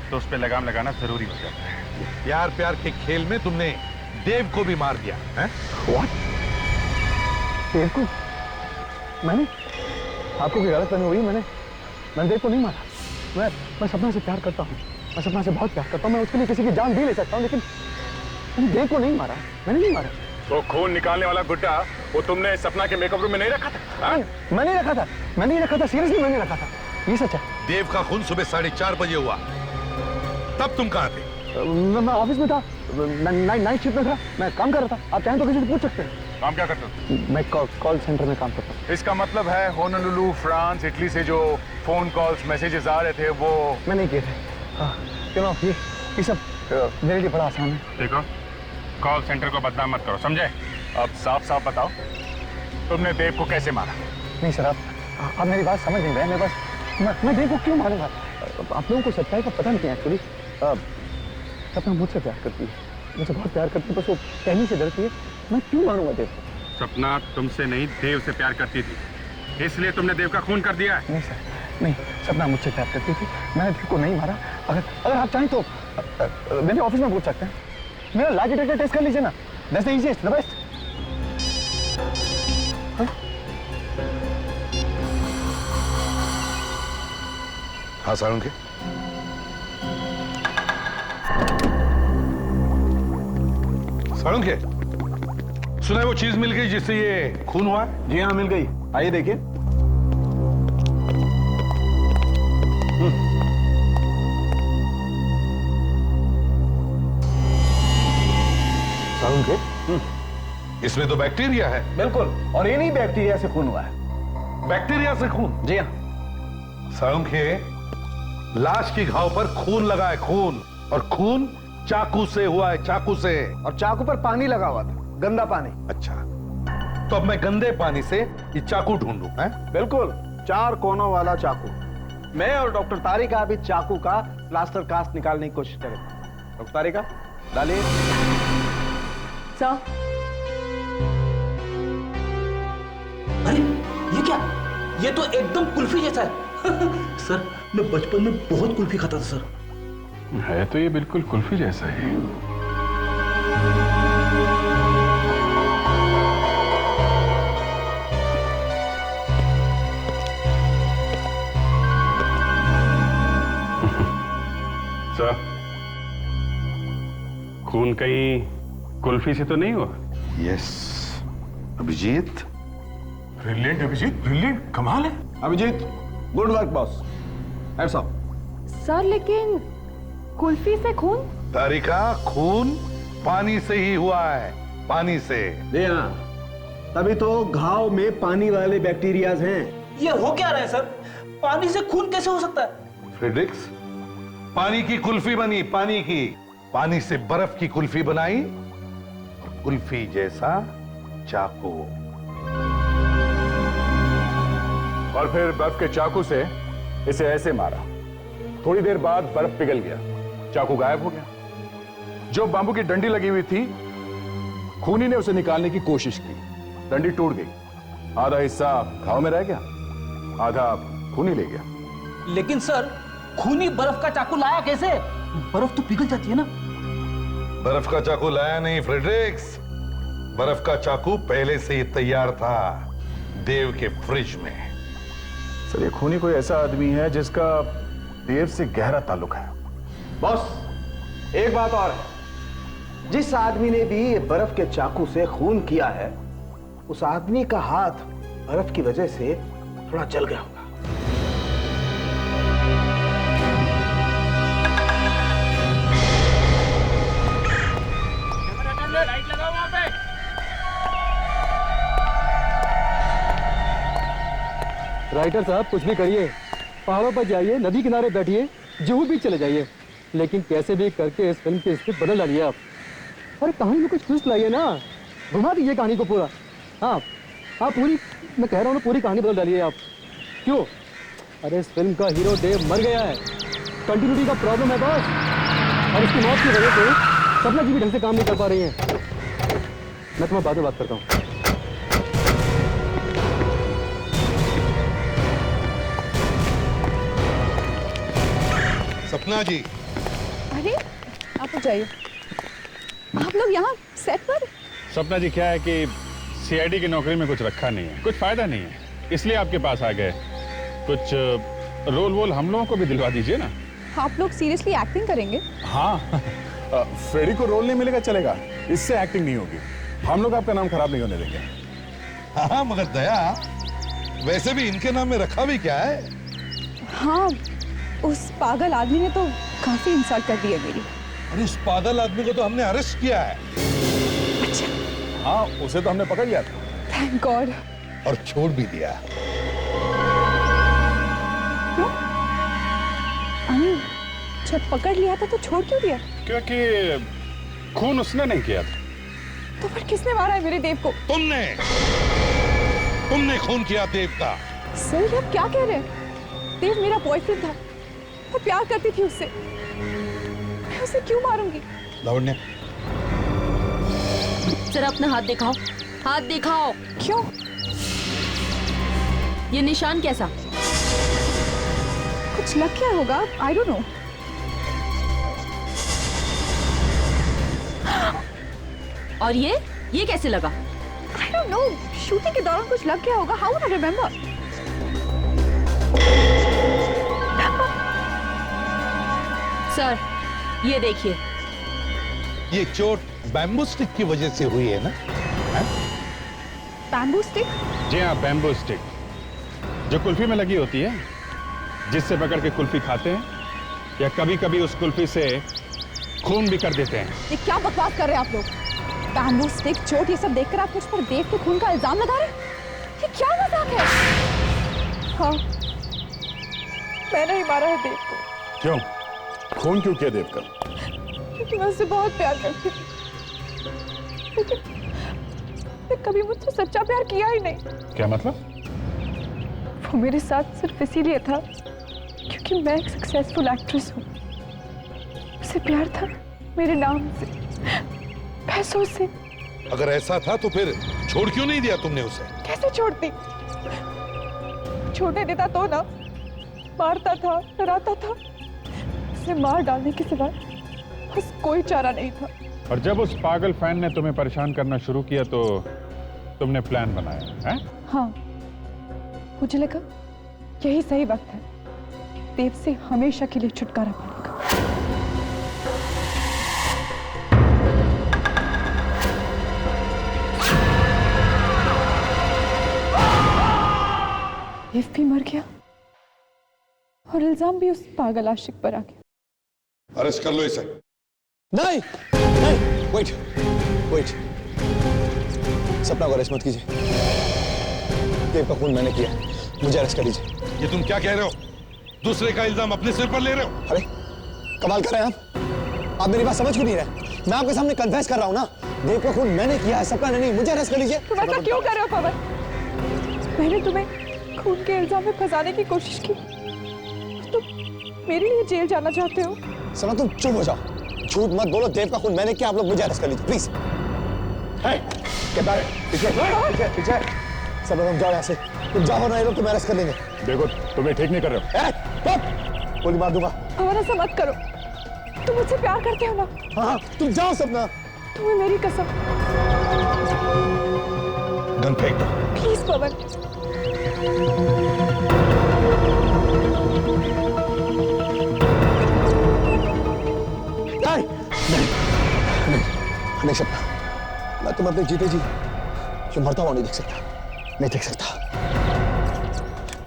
तो उस पर लगाम लगाना जरूरी हो जाता है। प्यार प्यार के खेल में तुमने देव को भी मार दिया है? What? देव को? मैंने? आपको कोई गलतफहमी हुई? मैंने देव को नहीं मारा। मैं सपना से प्यार करता हूँ, मैं सपना से बहुत प्यार करता हूँ, मैं उसके लिए किसी की जान भी ले सकता हूँ, लेकिन मैंने देव को नहीं मारा। मैंने नहीं मारा। तो खून निकालने वाला गुड्डा वो तुमने सपना के मेकअप रूम में नहीं रखा था? मैं नहीं रखा था, मैं नहीं रखा था, सीरियसली मैंने रखा था, ये सच है। देव का खून सुबह 4:30 बजे हुआ, तब तुम कहाँ थे? मैं ऑफिस में था, नाइट शिफ्ट में था, मैं काम कर रहा था। आप चाहें तो किसी से पूछ सकते हैं। काम क्या करते हो? मैं कॉल सेंटर में काम करता हूँ। इसका मतलब है होनोलुलु, फ्रांस, इटली से जो फोन कॉल्स, मैसेजेस आ रहे थे वो मैं नहीं किए थे। क्यों? ये सब मेरे लिए बड़ा आसान है। देखो, कॉल सेंटर को बदनाम मत करो, समझे? अब साफ साफ बताओ, तुमने देव को कैसे मारा? नहीं सर, आप मेरी बात समझ नहीं रहे। मेरे पास मैं देव को क्यों मारूंगा? आप लोगों को सच्चाई का पता नहीं है एक्चुअली। सपना मुझसे प्यार करती है, मुझे बहुत प्यार करती है, बस वो कहने से डरती है। मैं क्यों मारूंगा देव को? सपना तुमसे नहीं, देव से प्यार करती थी, इसलिए तुमने देव का खून कर दिया है। नहीं सर, नहीं, सपना मुझसे प्यार करती थी, मैंने देव को नहीं मारा। अगर आप चाहें तो मेरे ऑफिस में पूछ सकते हैं। मेरा लाई डिटेक्टर टेस्ट कर लीजिए ना, that's the easiest, the best. हाँ साळुंखे, साळुंखे, सुना है वो चीज मिल गई जिससे ये खून हुआ है? जी हाँ, मिल गई। आइए देखिए। साळुंखे, इसमें तो बैक्टीरिया है। बिल्कुल, और इन्हीं बैक्टीरिया से खून हुआ है। बैक्टीरिया से खून? जी हाँ। साळुंखे, लाश की घाव पर खून लगा है, खून, और खून चाकू से हुआ है, चाकू से। और चाकू पर पानी लगा हुआ था, गंदा पानी। अच्छा, तो अब मैं गंदे पानी से ये चाकू ढूंढूं, हैं? बिल्कुल, 4 कोनों वाला चाकू। मैं और डॉक्टर तारिका अभी चाकू का प्लास्टर कास्ट निकालने की कोशिश करेंगे। डॉक्टर तारिका, डालिए। सर, अरे ये क्या? ये तो एकदम कुल्फी जैसा है। सर, मैं बचपन में बहुत कुल्फी खाता था सर। है तो ये बिल्कुल कुल्फी जैसा ही। सर, खून कहीं कुल्फी से तो नहीं हुआ? Yes Abhijit. Brilliant Abhijit, brilliant, कमाल है। Abhijit, good work boss. Hats off. Sir लेकिन कुल्फी से खून? तारिका, खून पानी से ही हुआ है, पानी से। जी हाँ, तभी तो घाव में पानी वाले बैक्टीरियाज हैं। ये हो क्या रहा है सर? पानी से खून कैसे हो सकता है? फ्रेडरिक्स, पानी की कुल्फी बनी, पानी की। पानी से बर्फ की कुल्फी बनाई, और कुल्फी जैसा चाकू। और फिर बर्फ के चाकू से इसे ऐसे मारा। थोड़ी देर बाद बर्फ पिघल गया, चाकू गायब हो गया। जो बांबू की डंडी लगी हुई थी, खूनी ने उसे निकालने की कोशिश की, डंडी टूट गई। आधा हिस्सा घाव में रह गया, आधा खूनी ले गया। लेकिन सर, खूनी बर्फ का चाकू लाया कैसे? बर्फ तो पिघल जाती है ना। बर्फ का चाकू लाया नहीं फ्रेडरिक्स, बर्फ का चाकू पहले से ही तैयार था देव के फ्रिज में। सर, ये खूनी कोई ऐसा आदमी है जिसका देव से गहरा ताल्लुक है। बॉस, एक बात और है, जिस आदमी ने भी ये बर्फ के चाकू से खून किया है, उस आदमी का हाथ बर्फ की वजह से थोड़ा जल गया होगा। लाइट लगाओ वहां पे। राइटर साहब, कुछ भी करिए, पहाड़ों पर जाइए, नदी किनारे बैठिए, जुहू बीच चले जाइए, लेकिन कैसे भी करके इस फिल्म की स्क्रिप्ट बदल डालिए आप। अरे कहानी में कुछ ट्विस्ट लाइए ना, घुमा दीजिए कहानी को पूरा। हाँ, आप पूरी, मैं कह रहा हूँ ना, पूरी कहानी बदल डालिए आप। क्यों? अरे इस फिल्म का हीरो देव मर गया है, कंटिन्यूटी का प्रॉब्लम है बॉस, और इसकी मौत की वजह से सपना जी भी ढंग से काम नहीं कर पा रही हैं। मैं तुम्हें बाद में बात करता हूँ। सपना जी। अरे आप जाइए, आप लोग यहाँ सेट पर? सपना जी, क्या है कि सीआईडी की नौकरी में कुछ रखा नहीं है, कुछ फायदा नहीं है, इसलिए आपके पास आ गए। कुछ रोल वोल हम लोगों को भी दिलवा दीजिए ना। आप लोग सीरियसली एक्टिंग करेंगे? हाँ, फ्रेडी को रोल नहीं मिलेगा चलेगा, इससे एक्टिंग नहीं होगी। हम लोग आपका नाम खराब नहीं होने देंगे। हाँ, मगर दया, वैसे भी इनके नाम में रखा भी क्या है? हाँ, उस पागल आदमी ने तो काफी इंसल्ट कर दी है मेरी। अरे उस पागल आदमी को तो हमने अरेस्ट किया है। अच्छा। हाँ, उसे तो हमने पकड़ लिया था। Thank God. और छोड़ भी दिया। क्यों? जब पकड़ लिया था तो छोड़ क्यों दिया? क्योंकि खून उसने नहीं किया था। तो फिर किसने मारा है मेरे देव को? तुमने खून किया देव का। सर, आप क्या कह रहे हैं? देव मेरा बॉयफ्रेंड था, मैं प्यार करती थी उससे, मैं उसे क्यों मारूंगी? लावण्य, जरा अपना हाथ दिखाओ, हाथ दिखाओ। क्यों? ये निशान कैसा? कुछ लग गया होगा, आई डोंट नो। और ये कैसे लगा? आई डोंट नो, शूटिंग के दौरान कुछ लग गया होगा। How would I remember? Sir ये देखिए, ये चोट बैम्बू स्टिक की वजह से हुई है ना? Bamboo stick? जी हाँ, बैम्बू स्टिक जो कुल्फी में लगी होती है, जिससे पकड़ के कुल्फी खाते हैं, या कभी कभी उस कुल्फी से खून भी कर देते हैं। ये क्या बकवास कर रहे हैं आप लोग? बैम्बू स्टिक, चोट, ये सब देखकर आप मुझ पर देव के खून का इल्जाम लगा रहे हैं? ये क्या मजाक है? हाँ, मैंने ही मारा है देव को। क्यों? खून क्यों किया देव का? क्योंकि मैं उससे बहुत प्यार करती थी, लेकिन कभी मुझसे सच्चा प्यार किया ही नहीं। क्या मतलब? वो मेरे साथ सिर्फ इसीलिए था क्योंकि मैं एक सक्सेसफुल एक्ट्रेस हूँ। उसे प्यार था मेरे नाम से, पैसों से। अगर ऐसा था तो फिर छोड़ क्यों नहीं दिया तुमने उसे? कैसे छोड़ती? छोड़ने देता तो ना, मारता था, डराता था। उसे मार डालने के सिवा बस कोई चारा नहीं था। और जब उस पागल फैन ने तुम्हें परेशान करना शुरू किया तो तुमने प्लान बनाया है? हाँ, मुझे लगा यही सही वक्त है देव से हमेशा के लिए छुटकारा पाने का। देव भी मर गया और इल्जाम भी उस पागल आशिक पर आ गया। अरेस्ट कर लो इसे। नहीं नहीं, वेट। सपना को अरेस्ट मत कीजिए। देव का खून मैंने किया, मुझे अरेस्ट कर लीजिए। ये तुम क्या कह रहे हो? दूसरे का इल्जाम अपने सिर पर ले रहे हो? अरे कमाल कर रहे हैं आप मेरी बात समझ क्यों नहीं रहे? मैं आपके सामने कन्फेस कर रहा हूँ ना, देव का खून मैंने किया है, सपना ने नहीं। मुझे अरेस्ट कर लीजिए। तुम ऐसा क्यों कर रहे हो पवन? मैंने तुम्हें खून के इल्जाम में फंसाने की कोशिश की, तुम मेरे लिए जेल जाना चाहते हो? सपना तुम चुप हो जाओ, झूठ मत बोलो। देव का खून मैंने किया, आप लोग मुझे अरेस्ट कर लीजिए प्लीज। पीछे सपना तुम जाओ यहाँ से, तुम जाओ ना, ये लोग तुम्हें अरेस्ट कर लेंगे। देखो तुम्हें ठीक नहीं कर रहे हो। गोली मार दूंगा। पवन ऐसा मत करो, तुम मुझसे प्यार करते हो ना? हाँ, तुम जाओ सपना। तुम्हें मेरी कसम। गन फेंक दो। प्लीज पवन। नहीं सपना, मैं तुम अपने जीते जी जो मरता हुआ नहीं देख सकता, नहीं देख सकता।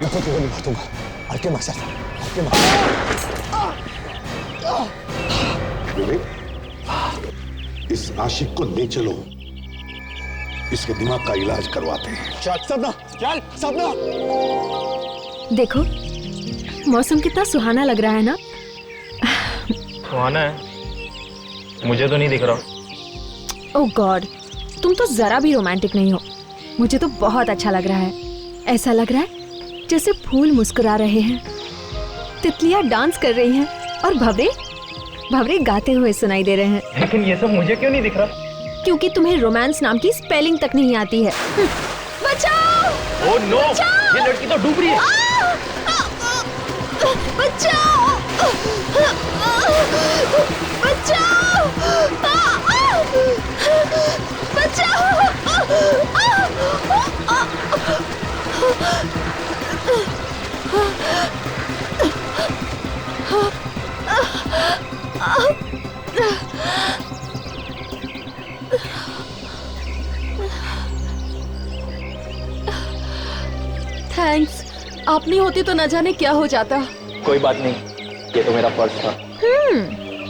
मैं खुद को नहीं मार दूंगा। हल्के मार सकता, हल्के मार। इस आशिक को ले चलो, इसके दिमाग का इलाज करवाते हैं। चल सपना, चल सपना। देखो मौसम कितना सुहाना लग रहा है ना? सुहाना है? मुझे तो नहीं दिख रहा। ओह गॉड, तुम तो जरा भी रोमांटिक नहीं हो। मुझे तो बहुत अच्छा लग रहा है। ऐसा लग रहा है जैसे फूल मुस्कुरा रहे हैं, तितलियां डांस कर रही हैं और भंवरे गाते हुए सुनाई दे रहे हैं। लेकिन ये सब मुझे क्यों नहीं दिख रहा? क्योंकि तुम्हें रोमांस नाम की स्पेलिंग तक नहीं आती है। बचाओ! ओह नो, ये लड़की तो डूब रही है। बचाओ! बचाओ! बचाओ! थैंक्स, आप नहीं होती तो न जाने क्या हो जाता। कोई बात नहीं, ये तो मेरा फर्ज था।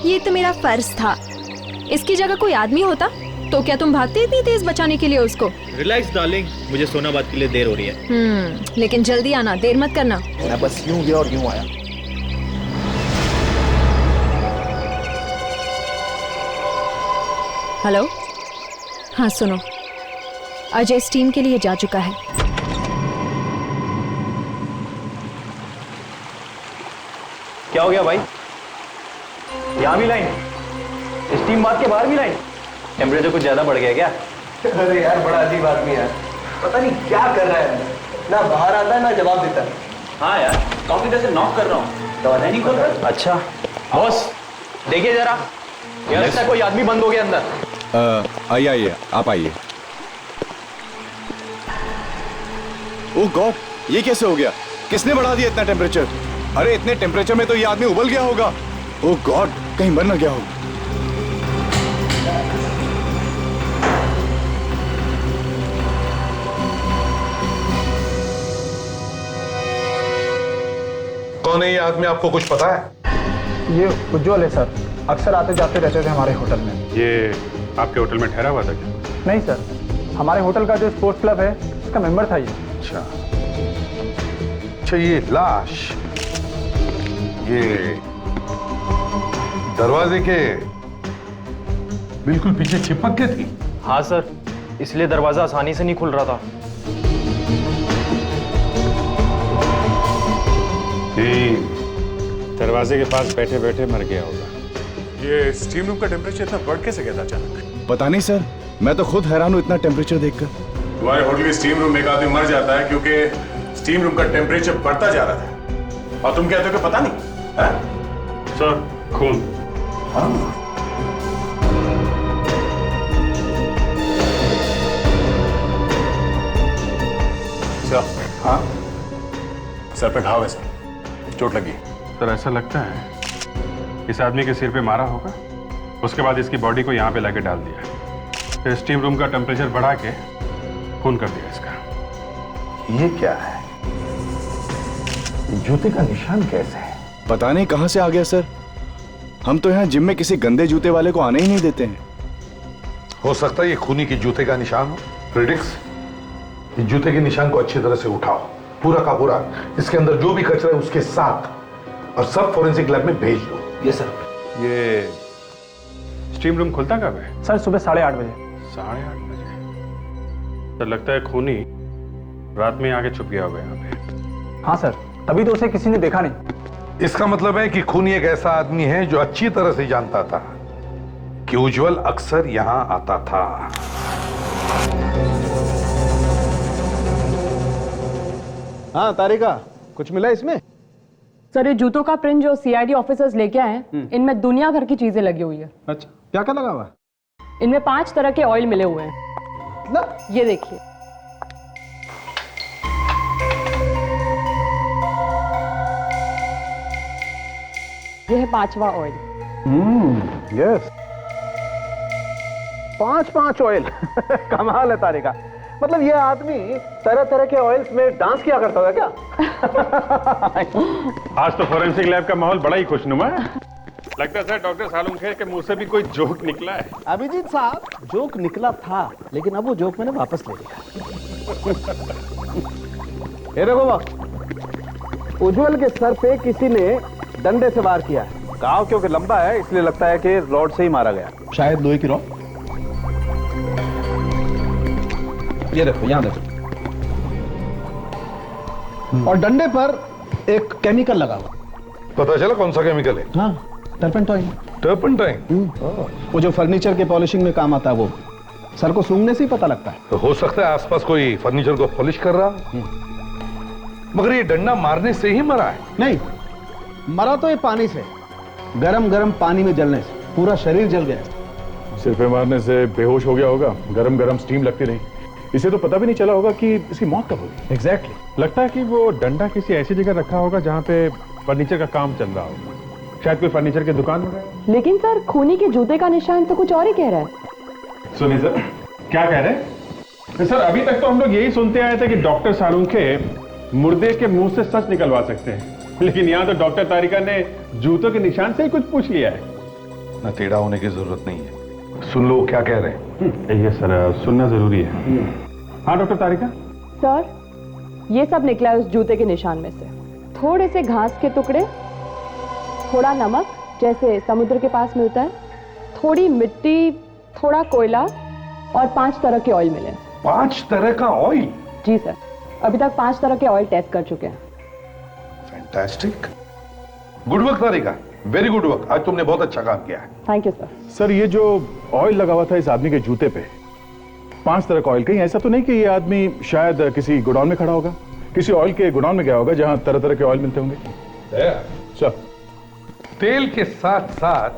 ये तो मेरा फर्ज था। इसकी जगह कोई आदमी होता तो क्या तुम भागते इतनी तेज बचाने के लिए उसको? रिलैक्स डार्लिंग, मुझे सोनाबाद के लिए देर हो रही है। लेकिन जल्दी आना, देर मत करना। मैं बस यूं गया और यूं आया। हेलो, हाँ सुनो, अजय इस टीम के लिए जा चुका है। क्या हो गया भाई? यहाँ भी लाइन, इस टीम बात के बाहर भी लाइन। टेम्परेचर कुछ ज्यादा बढ़ गया क्या? अरे यार बड़ा अजीब आदमी है, पता नहीं क्या कर रहा है, ना बाहर आता है ना जवाब देता है। हाँ यार, कंप्यूटर से नॉक कर रहा हूँ, दरवाजा नहीं खोल रहा। अच्छा बॉस, देखिए जरा, ये लगता है कोई आदमी बंद हो गया अंदर। आइए आइए, आप आइए। ओह गॉड, ये कैसे हो गया? किसने बढ़ा दिया इतना टेम्परेचर? अरे इतने टेम्परेचर में तो ये आदमी उबल गया होगा। ओह गॉड, कहीं मर न गया हो। कौन है ये आदमी, आपको कुछ पता है? ये उज्जवल है सर, अक्सर आते जाते रहते थे हमारे होटल में। ये आपके होटल में ठहरा हुआ था क्या? नहीं सर, हमारे होटल का जो स्पोर्ट्स क्लब है उसका मेंबर था ये। अच्छा, ये लाश ये दरवाजे के बिल्कुल पीछे चिपक के थी। हाँ सर, इसलिए दरवाजा आसानी से नहीं खुल रहा था। दरवाजे के पास बैठे बैठे मर गया होगा। ये स्टीम रूम का टेम्परेचर इतना बढ़ कैसे गया था अचानक? पता नहीं सर, मैं तो खुद हैरान हूं इतना टेम्परेचर देखकर। तुम्हारे होटल के स्टीम रूम में एक आदमी मर जाता है क्योंकि स्टीम रूम का टेम्परेचर बढ़ता जा रहा था, और तुम कहते हो कि पता नहीं है? सर, खून। सर, हाँ, सर पे घाव है सर, चोट लगी। सर ऐसा लगता है इस आदमी के सिर पे मारा होगा, उसके बाद इसकी बॉडी को यहाँ पे लाके डाल दिया, फिर स्टीम रूम का टेम्परेचर बढ़ा के खून कर दिया इसका। ये क्या है? जूते का निशान कैसे है? पता नहीं कहां से आ गया सर। हम तो यहाँ जिम में किसी गंदे जूते वाले को आने ही नहीं देते हैं। हो सकता है ये खूनी के जूते का निशान हो। प्रिडिक्स, इस जूते के निशान को अच्छी तरह से उठाओ, पूरा का पूरा, इसके अंदर जो भी कचरा है उसके साथ, और सब फोरेंसिक लैब में भेज दो। ये सर। ये स्टीम रूम खुलता कब है? सर सुबह 8:30 बजे। 8:30 बजे? सर लगता है खूनी रात में आके छुप गया होगा यहाँ पे। हाँ सर, तभी तो उसे किसी ने देखा नहीं। इसका मतलब है कि खूनी एक ऐसा आदमी है जो अच्छी तरह से जानता था कि उज्जवल अक्सर यहां आता था। हाँ तारिका, कुछ मिला इसमें? सर, ये जूतों का प्रिंट जो सीआईडी ऑफिसर्स लेके आए हैं, इनमें दुनिया भर की चीजें लगी हुई है। अच्छा, क्या क्या लगा हुआ? इनमें 5 तरह के ऑयल मिले हुए हैं। ये देखिए, ये है 5वां ऑयल। Yes, 5 oil. कमाल है तारिका, मतलब ये आदमी तरह तरह के ऑयल्स में डांस किया करता था क्या? आज तो फोरेंसिक लैब का माहौल बड़ा ही खुशनुमा है। लगता है सर डॉक्टर सालुंखे के मुंह से भी कोई जोक निकला है। अभिजीत साहब, जोक निकला था, लेकिन अब वो जोक मैंने वापस ले लिया। ये देखो बाप, उज्जवल के सर पे किसी ने डंडे से वार किया है। घाव क्योंकि लंबा है इसलिए लगता है कि रॉड से ही मारा गया, शायद लोहे की रॉड। ये देखो, यहां देखो, और डंडे पर एक केमिकल लगा हुआ। पता चला कौन सा केमिकल है? हाँ, टर्पेंटाइन। टर्पेंटाइन? वो जो फर्नीचर के पॉलिशिंग में काम आता है, वो सर को सूंघने से ही पता लगता है। तो हो सकता है आसपास कोई फर्नीचर को पॉलिश कर रहा, मगर ये डंडा मारने से ही मरा है। नहीं, मरा तो ये पानी से, गरम गरम पानी में जलने से पूरा शरीर जल गया। सिर पे मारने से बेहोश हो गया होगा, गरम गरम स्टीम लगती रही, इसे तो पता भी नहीं चला होगा कि इसकी मौत कब होगी। एग्जैक्टली। लगता है कि वो डंडा किसी ऐसी जगह रखा होगा जहाँ पे फर्नीचर का काम चल रहा होगा, शायद कोई फर्नीचर की दुकान वगैरह। लेकिन सर, खूनी के जूते का निशान तो कुछ और ही कह रहा है। सुनिए सर, क्या कह रहे हैं? सर अभी तक तो हम लोग यही सुनते आए थे कि डॉक्टर सालुंखे मुर्दे के मुंह से सच निकलवा सकते हैं, लेकिन यहाँ तो डॉक्टर तारिका ने जूतों के निशान से ही कुछ पूछ लिया है। न टेढ़ा होने की जरूरत नहीं है, सुन लो क्या कह रहे हैं। ये सर सुनना जरूरी है। हाँ डॉक्टर तारिका। सर, ये सब निकला है उस जूते के निशान में से। थोड़े से घास के टुकड़े, थोड़ा नमक जैसे समुद्र के पास मिलता है, थोड़ी मिट्टी, थोड़ा कोयला और 5 तरह के ऑयल मिले। 5 तरह का ऑयल? जी सर, अभी तक 5 तरह के ऑयल टेस्ट कर चुके हैं। फैंटास्टिक, गुड वर्क तारिका, वेरी गुड वर्क, आज तुमने बहुत अच्छा काम किया है। Thank you sir. सर ये जो ऑयल लगा हुआ था इस आदमी के जूते पे, 5 तरह का ऑयल, कहीं ऐसा तो नहीं कि ये आदमी शायद किसी गोडाउन में खड़ा होगा? किसी ऑयल के गोडाउन में गया होगा जहां तरह तरह के ऑयल मिलते होंगे। चल। तेल के साथ साथ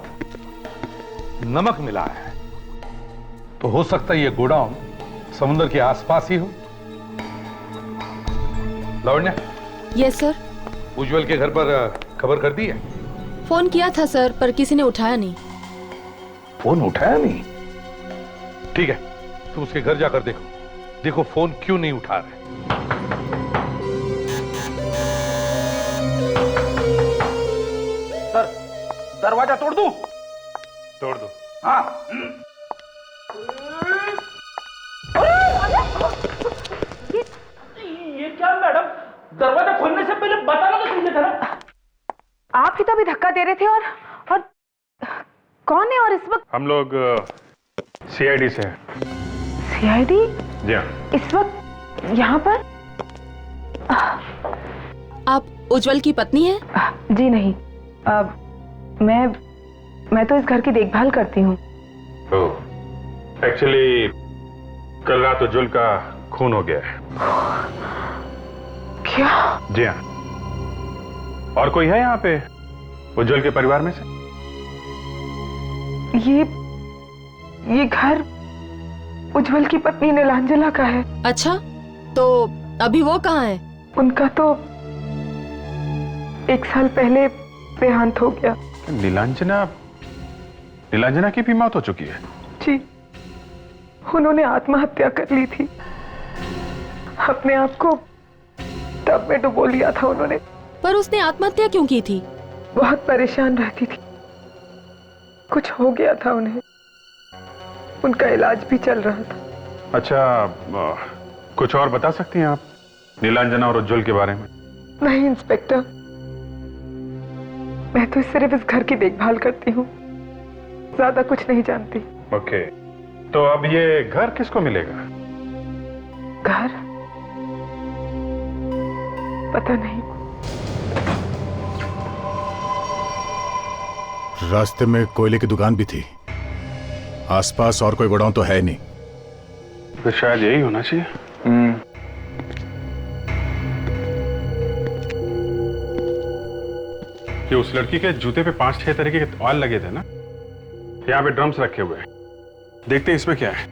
नमक मिला है, तो हो सकता है ये गोडाउन समुद्र के आसपास ही हो। Lavanya, yes sir. उज्जवल के घर पर खबर कर दी है? फोन किया था सर, पर किसी ने उठाया नहीं। फोन उठाया नहीं? ठीक है, तुम उसके घर जाकर देखो, देखो फोन क्यों नहीं उठा रहे। सर, दरवाजा तोड़ दूं? तोड़ दो। हाँ। ये क्या मैडम, दरवाजा खोलने से पहले बताना तो चाहिए था ना। आप ही तो अभी धक्का दे रहे थे। और कौन है? और इस वक्त हम लोग सीआईडी से हैं। सीआईडी? जी हाँ। इस वक्त यहाँ पर? आप उज्जवल की पत्नी हैं? जी नहीं, मैं तो इस घर की देखभाल करती हूँ। एक्चुअली कल रात उज्जवल का खून हो गया है। क्या? जी हाँ। और कोई है यहाँ पे उज्जवल के परिवार में से? ये घर उज्जवल की पत्नी नीलांजना का है। अच्छा, तो अभी वो कहाँ है? उनका तो 1 साल पहले देहांत हो गया। नीलांजना की भी मौत हो चुकी है? जी, उन्होंने आत्महत्या कर ली थी। अपने आप को टब में डुबो लिया था उन्होंने। पर उसने आत्महत्या क्यों की थी? बहुत परेशान रहती थी, कुछ हो गया था उन्हें। उनका इलाज भी चल रहा था। अच्छा, कुछ और बता सकती हैं आप नीलांजना और उज्जवल के बारे में? नहीं इंस्पेक्टर, मैं तो सिर्फ इस घर की देखभाल करती हूँ, ज्यादा कुछ नहीं जानती। ओके, तो अब ये घर किसको मिलेगा? घर? पता नहीं। रास्ते में कोयले की दुकान भी थी, आसपास और कोई गोडाउन तो है नहीं। तो शायद यही होना चाहिए। कि उस लड़की के जूते पे 5-6 तरीके के ऑयल लगे थे ना। यहाँ पे ड्रम्स रखे हुए हैं, देखते हैं इसमें क्या है।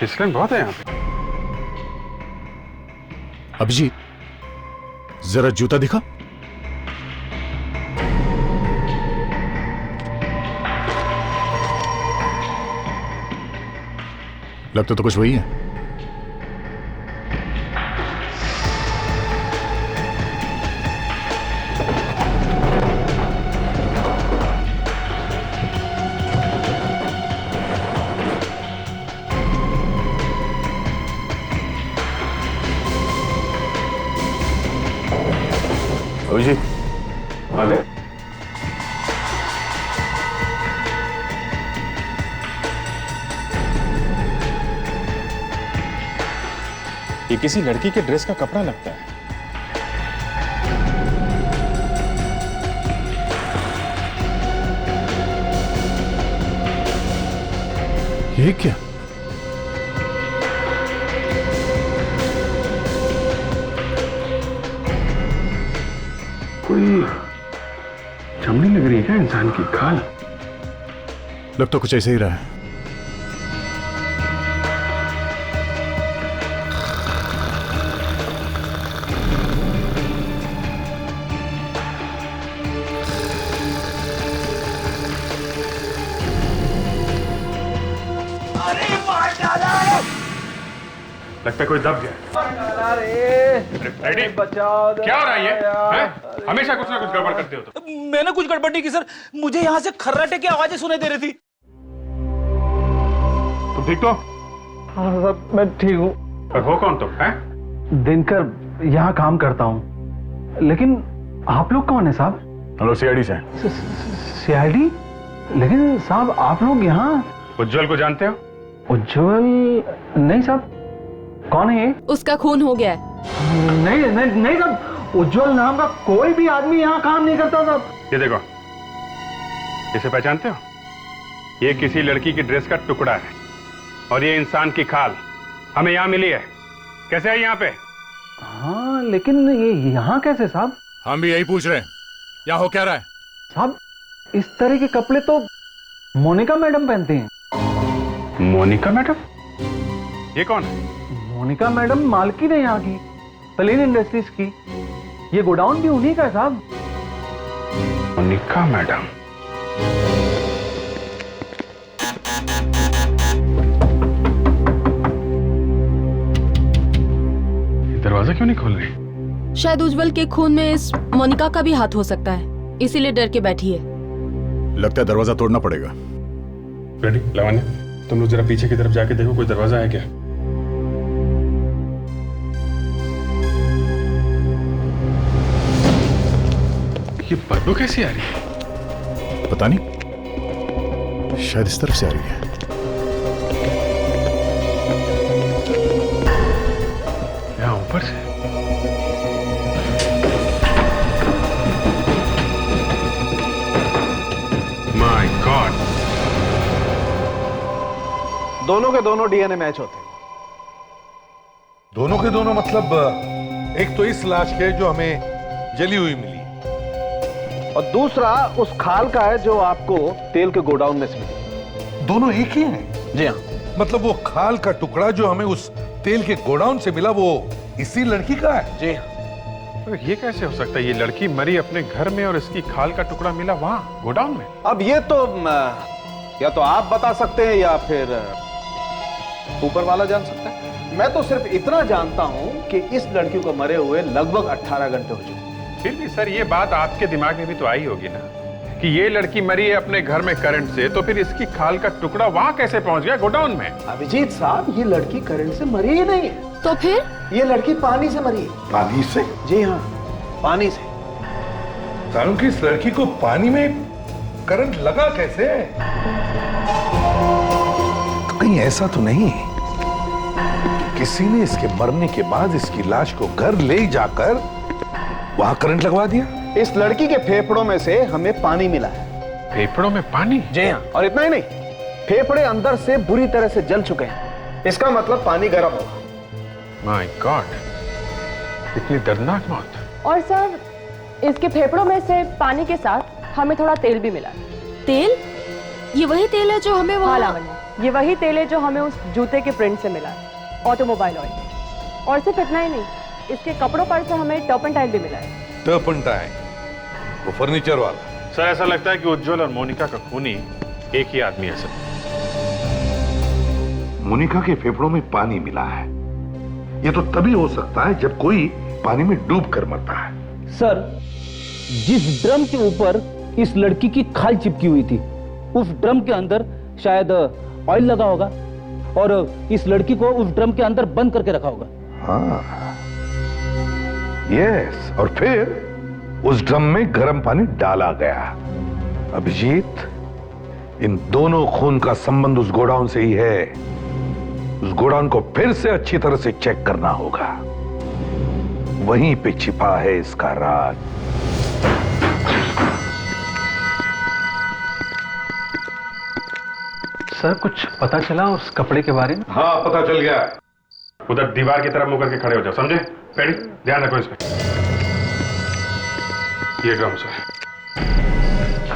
फिसलन बहुत है यहाँ पे। अभिजीत, जरा जूता दिखा। लगता तो कुछ वही है। अभिजीत, आ गए? ये किसी लड़की के ड्रेस का कपड़ा लगता है। ये क्या? कोई चमड़ी लग रही है क्या इंसान की? खाल? लग तो कुछ ऐसे ही रहा है। लगता है कोई दब गया। अरे बचाओ, क्या हो रहा है ये? हैं? हमेशा कुछ ना कुछ गड़बड़ करते हो तो। मैंने कुछ गड़बड़ नहीं की सर, मुझे यहाँ से खर्राटे की आवाजें सुनाई दे रही थी। तुम ठीक तो? हाँ सर, मैं ठीक हूँ। और हो कौन तुम? हैं? दिनकर यहाँ काम करता हूँ, लेकिन आप लोग कौन है साहब? हेलो, सीआईडी से। सीआईडी? लेकिन साहब आप लोग यहाँ? उज्जवल को जानते हो? उज्जवल? नहीं साहब। कौन है ये? उसका खून हो गया है। नहीं नहीं नहीं साहब, उज्जवल नाम का कोई भी आदमी यहाँ काम नहीं करता साहब। ये देखो, इसे पहचानते हो? ये किसी लड़की की ड्रेस का टुकड़ा है और ये इंसान की खाल हमें यहाँ मिली है। कैसे है यहाँ पे? हाँ लेकिन ये यहाँ कैसे साहब? हम भी यही पूछ रहे हैं, यहाँ हो क्या रहा है? साहब इस तरह के कपड़े तो मोनिका मैडम पहनते हैं। मोनिका मैडम? ये कौन है? मोनिका मैडम मालकिन है यहाँ की, प्लेन इंडस्ट्रीज की। ये गोडाउन भी उन्हीं का है साहब। मोनिका मैडम? दरवाजा क्यों नहीं खोल रही? शायद उज्जवल के खून में इस मोनिका का भी हाथ हो सकता है, इसीलिए डर के बैठी है। लगता है दरवाजा तोड़ना पड़ेगा। रेडी? लावण्य, तुम लोग जरा पीछे की तरफ जाके देखो कोई दरवाजा है क्या। ये बदबू कैसी आ रही है? पता नहीं, शायद इस तरफ से आ रही है। यहाँ ऊपर से? My God! दोनों के दोनों डीएनए मैच होते हैं। दोनों के दोनों मतलब एक तो इस लाश के जो हमें जली हुई मिली, और दूसरा उस खाल का है जो आपको तेल के गोडाउन में से मिली। दोनों एक ही हैं? जी हाँ। मतलब वो खाल का टुकड़ा जो हमें उस तेल के गोडाउन से मिला वो इसी लड़की का है? जी हाँ। तो ये कैसे हो सकता है? ये लड़की मरी अपने घर में और इसकी खाल का टुकड़ा मिला वहां गोडाउन में। अब ये तो या तो आप बता सकते हैं या फिर ऊपर वाला जान सकता है। मैं तो सिर्फ इतना जानता हूं कि इस लड़की को मरे हुए लगभग 18 घंटे हो चुके। फिर भी सर ये बात आपके दिमाग में भी तो आई होगी ना कि ये लड़की मरी है अपने घर में करंट से, तो फिर इसकी खाल का टुकड़ा वहां कैसे पहुंच गया गोडाउन में? अभिजीत साहब, ये लड़की करंट से मरी ही नहीं है। तो फिर? ये लड़की पानी से मरी है। पानी से? जी हाँ, पानी से। कारण कि इस लड़की को पानी में करंट लगा कैसे? तो कहीं ऐसा तो नहीं कि किसी ने इसके मरने के बाद इसकी लाश को घर ले जाकर वहां करंट लगवा दिया? इस लड़की के फेफड़ों में से हमें पानी मिला है। फेफड़ों में पानी? जी हाँ, और इतना ही नहीं, फेफड़े अंदर से बुरी तरह से जल चुके हैं। इसका मतलब पानी गर्म होगा। माय गॉड, इतनी दर्दनाक मौत। और सर इसके फेफड़ों में से पानी के साथ हमें थोड़ा तेल भी मिला है। तेल? ये वही तेल है जो हमें हाँ लावण्य, ये वही तेल है जो हमें उस जूते के प्रिंट से मिला है, ऑटोमोबाइल ऑयल। और सिर्फ इतना ही नहीं, इसके कपड़ों पर से हमें टर्पेंटाइन भी मिला है। टर्पेंटाइन? वो फर्नीचर वाला? सर ऐसा लगता है कि उज्जवल और मोनिका का खूनी एक ही आदमी है सर। मोनिका के फेफड़ों में पानी मिला है, ये तो तभी हो सकता है जब कोई पानी में डूब कर मरता है। सर, जिस ड्रम के ऊपर इस लड़की की खाल चिपकी हुई थी, उस ड्रम के अंदर शायद ऑयल लगा होगा और इस लड़की को उस ड्रम के अंदर बंद करके रखा होगा। हाँ, यस, और फिर उस ड्रम में गर्म पानी डाला गया। अभिजीत, इन दोनों खून का संबंध उस गोडाउन से ही है। उस गोडाउन को फिर से अच्छी तरह से चेक करना होगा, वहीं पे छिपा है इसका राज। सर कुछ पता चला उस कपड़े के बारे में? हाँ, पता चल गया। उधर दीवार की तरफ मुंह करके खड़े हो जाओ, समझे? पेड़ी, ध्यान रखो इस पे। ये ड्रम सर,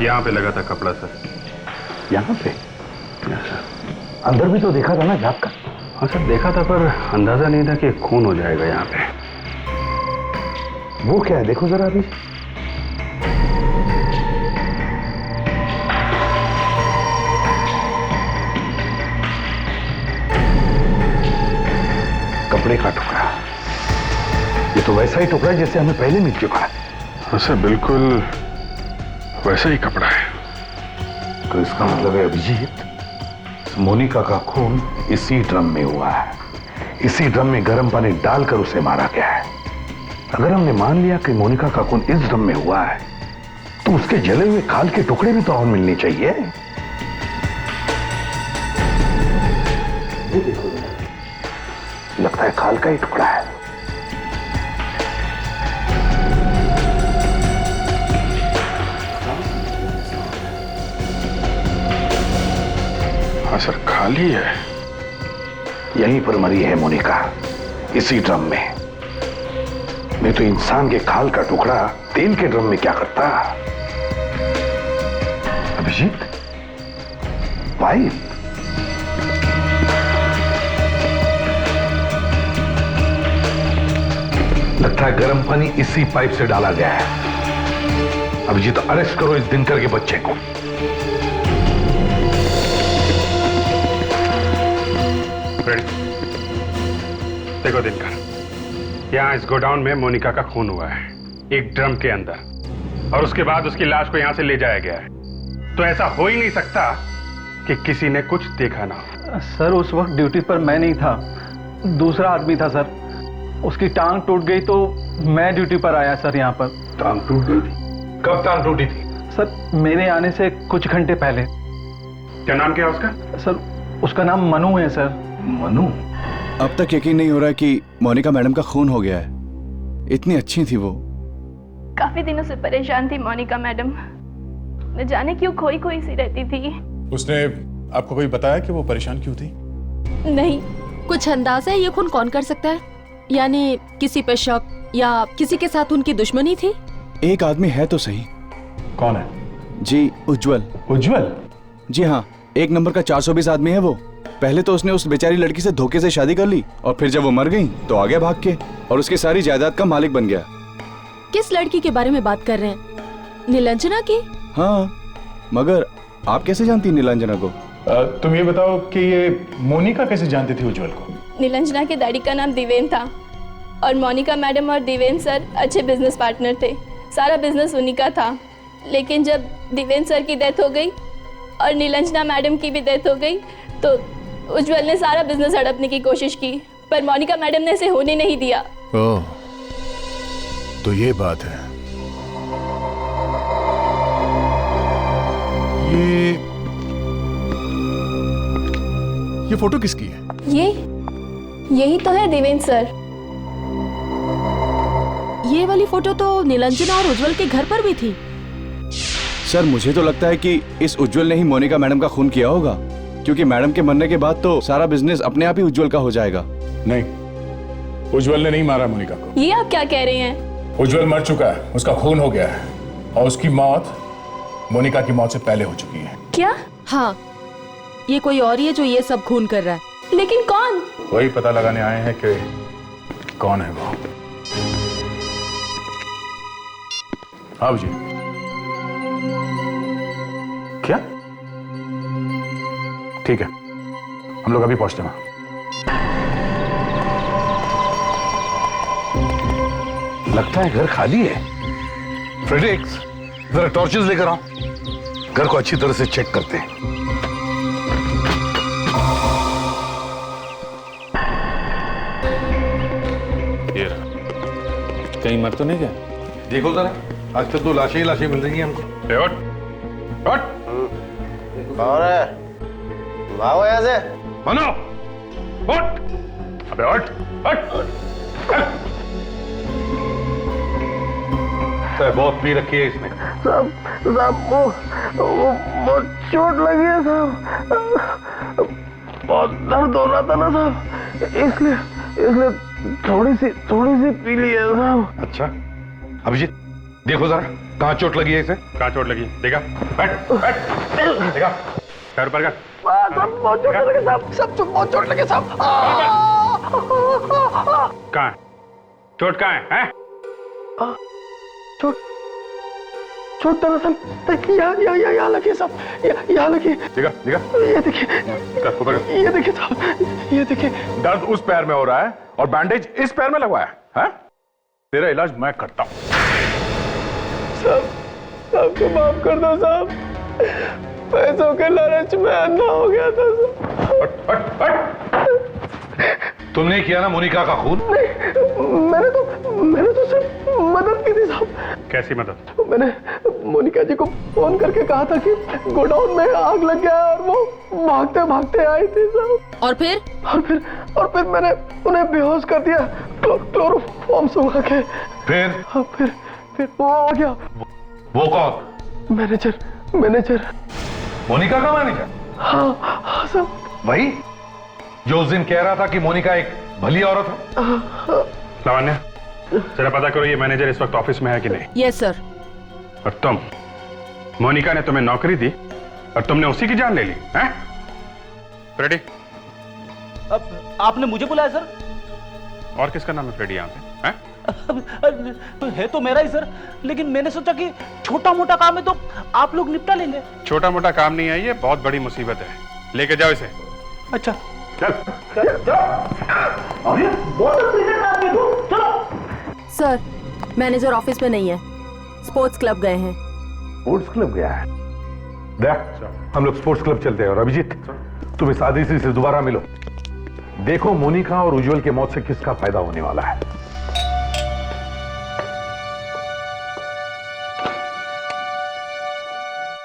यहाँ पे लगा था कपड़ा सर। यहाँ पे? अंदर भी तो देखा था ना झाँक कर? हाँ सर देखा था, पर अंदाजा नहीं था कि खून हो जाएगा यहाँ पे। वो क्या है देखो जरा अभी। कपड़े का टुकड़ा, ये तो वैसा ही टुकड़ा जैसे हमें पहले मिल चुका है। हाँ सर बिल्कुल वैसा ही कपड़ा है। तो इसका मतलब है अभिजीत, मोनिका का खून इसी ड्रम में हुआ है, इसी ड्रम में गर्म पानी डालकर उसे मारा गया है। अगर हमने मान लिया कि मोनिका का खून इस ड्रम में हुआ है, तो उसके जले हुए खाल के टुकड़े भी तो और मिलने चाहिए। ये देखो, लगता है खाल का ही टुकड़ा है। हाँ सर, खाली है। यहीं पर मरी है मोनिका, इसी ड्रम में। मैं तो इंसान के खाल का टुकड़ा तेल के ड्रम में क्या करता। अभिजीत, वाइफ। लगता है गर्म पानी इसी पाइप से डाला गया है। अभिजीत, अरेस्ट करो इस दिनकर के बच्चे को। देखो दिनकर, यहाँ इस गोडाउन में मोनिका का खून हुआ है, एक ड्रम के अंदर, और उसके बाद उसकी लाश को यहाँ से ले जाया गया है। तो ऐसा हो ही नहीं सकता कि किसी ने कुछ देखा ना हो। सर उस वक्त ड्यूटी पर मैं नहीं था, दूसरा आदमी था सर। उसकी टांग टूट गई तो मैं ड्यूटी पर आया सर यहाँ पर। टांग टूट गई थी? कब टांग टूटी थी? सर मेरे आने से कुछ घंटे पहले। क्या नाम क्या है उसका? सर उसका नाम मनु है सर। मनु? अब तक यकीन नहीं हो रहा कि मोनिका मैडम का खून हो गया है। इतनी अच्छी थी वो। काफी दिनों से परेशान थी मोनिका मैडम, न जाने क्यों खोई खोई सी रहती थी। उसने आपको कोई बताया कि वो परेशान क्यों थी? नहीं, कुछ अंदाजा है ये खून कौन कर सकता है? यानी किसी पे शक या किसी के साथ उनकी दुश्मनी थी? एक आदमी है तो सही। कौन है? जी, उज्जवल। उज्जवल? जी हाँ, 1 नंबर का 420 आदमी है वो। पहले तो उसने उस बेचारी लड़की से धोखे से शादी कर ली, और फिर जब वो मर गई तो आ गया भाग के, और उसकी सारी जायदाद का मालिक बन गया। किस लड़की के बारे में बात कर रहे हैं? नीलांजना की? हाँ, मगर आप कैसे जानती नीलांजना को? तुम ये बताओ कि ये मोनिका कैसे जानती थी उज्जवल को? नीलांजना के डैडी का नाम दिवेन था, और मोनिका मैडम और दिवेन सर अच्छे बिजनेस पार्टनर थे। सारा बिजनेस उन्हीं का था। लेकिन जब दिवेन सर की डेथ हो गई और नीलांजना मैडम की भी डेथ हो गई, तो उज्जवल ने सारा बिजनेस हड़पने की कोशिश की, पर मोनिका मैडम ने इसे होने नहीं दिया। ओह, तो ये बात है। ये फोटो किसकी है? यही तो है दिवेन सर। ये वाली फोटो तो नीलांजना और उज्जवल के घर पर भी थी। सर मुझे तो लगता है कि इस उज्जवल ने ही मोनिका मैडम का खून किया होगा, क्योंकि मैडम के मरने के बाद तो सारा बिजनेस अपने आप ही उज्जवल का हो जाएगा। नहीं, उज्जवल ने नहीं मारा मोनिका को। ये आप क्या कह रहे हैं? उज्जवल मर चुका है, उसका खून हो गया है, और उसकी मौत मोनिका की मौत से पहले हो चुकी है। क्या? हाँ, ये कोई और ही है जो ये सब खून कर रहा है। लेकिन कौन? वही पता लगाने आए हैं कि कौन है वो। हाँ जी। क्या? ठीक है, हम लोग अभी पहुंचते हैं। लगता है घर खाली है। फ्रेडरिक्स, जरा टॉर्चेस लेकर आओ, घर को अच्छी तरह से चेक करते हैं। ये रहा। कहीं मर तो नहीं गया? देखो जरा, आज तक तो लाशें ही लाशें मिल रही हैं हमको। कौन है? भागो यहाँ से। मनो, उठ! अबे उठ! बहुत पी रखी है इसने। साहब वो चोट लगी है साहब, बहुत दर्द हो रहा था ना साहब, इसलिए थोड़ी सी पी ली है साहब। अच्छा, अभिजीत देखो जरा, कहाँ चोट लगी है इसे? कहाँ चोट लगी? देखा? बैठ, देखा? पैर ऊपर कर। बहुत चोट लगी साहब, सब बहुत चोट लगी साहब। कहाँ है? चोट कहाँ है? हैं? चोट दरअसल यहाँ लगी साहब, यहाँ लगी। देखा? ये देखिए, ये देखिए साहब, ये देखिए। दर्द उस पैर में हो रहा है और बैंडेज इस पैर में लगवाया है? तेरा इलाज मैं करता हूँ। साहब को माफ कर दो साहब, पैसों के लालच में अंधा हो गया था साहब। तुमने किया ना मोनिका का खून? मैंने तो सिर्फ मदद की थी साहब। कैसी मदद? मैंने मोनिका जी को फोन करके कहा था कि गोडाउन में आग लग गया, और वो भागते भागते आई थी साहब। और फिर मैंने उन्हें बेहोश कर दिया क्लोरोफॉर्म सुखा के। फिर वो आ गया। वो कौन? मैनेजर। मोनिका का मैनेजर? हाँ सर। वही जो उस दिन कह रहा था कि मोनिका एक भली औरत है। लावण्या, जरा पता करो ये मैनेजर इस वक्त ऑफिस में है कि नहीं। Yes sir. और तुम, मोनिका ने तुम्हें नौकरी दी और तुमने उसी की जान ले ली, हैं? फ्रेडी? अब आपने मुझे बुलाया सर? और किसका नाम है फ्रेडी यहाँ पे? हैं? है तो मेरा ही सर, लेकिन मैंने सोचा कि छोटा मोटा काम है तो आप लोग निपटा लेंगे। छोटा मोटा काम नहीं है, ये बहुत बड़ी मुसीबत है। लेके जाओ इसे। अच्छा चल। सर, मैनेजर ऑफिस में नहीं है, स्पोर्ट्स क्लब गए हैं। स्पोर्ट्स क्लब गया है? देख, हम लोग स्पोर्ट्स क्लब चलते हैं। और अभिजीत, तुम इस आदित्य से दोबारा मिलो। देखो मोनिका और उज्जवल की मौत से किसका फायदा होने वाला है।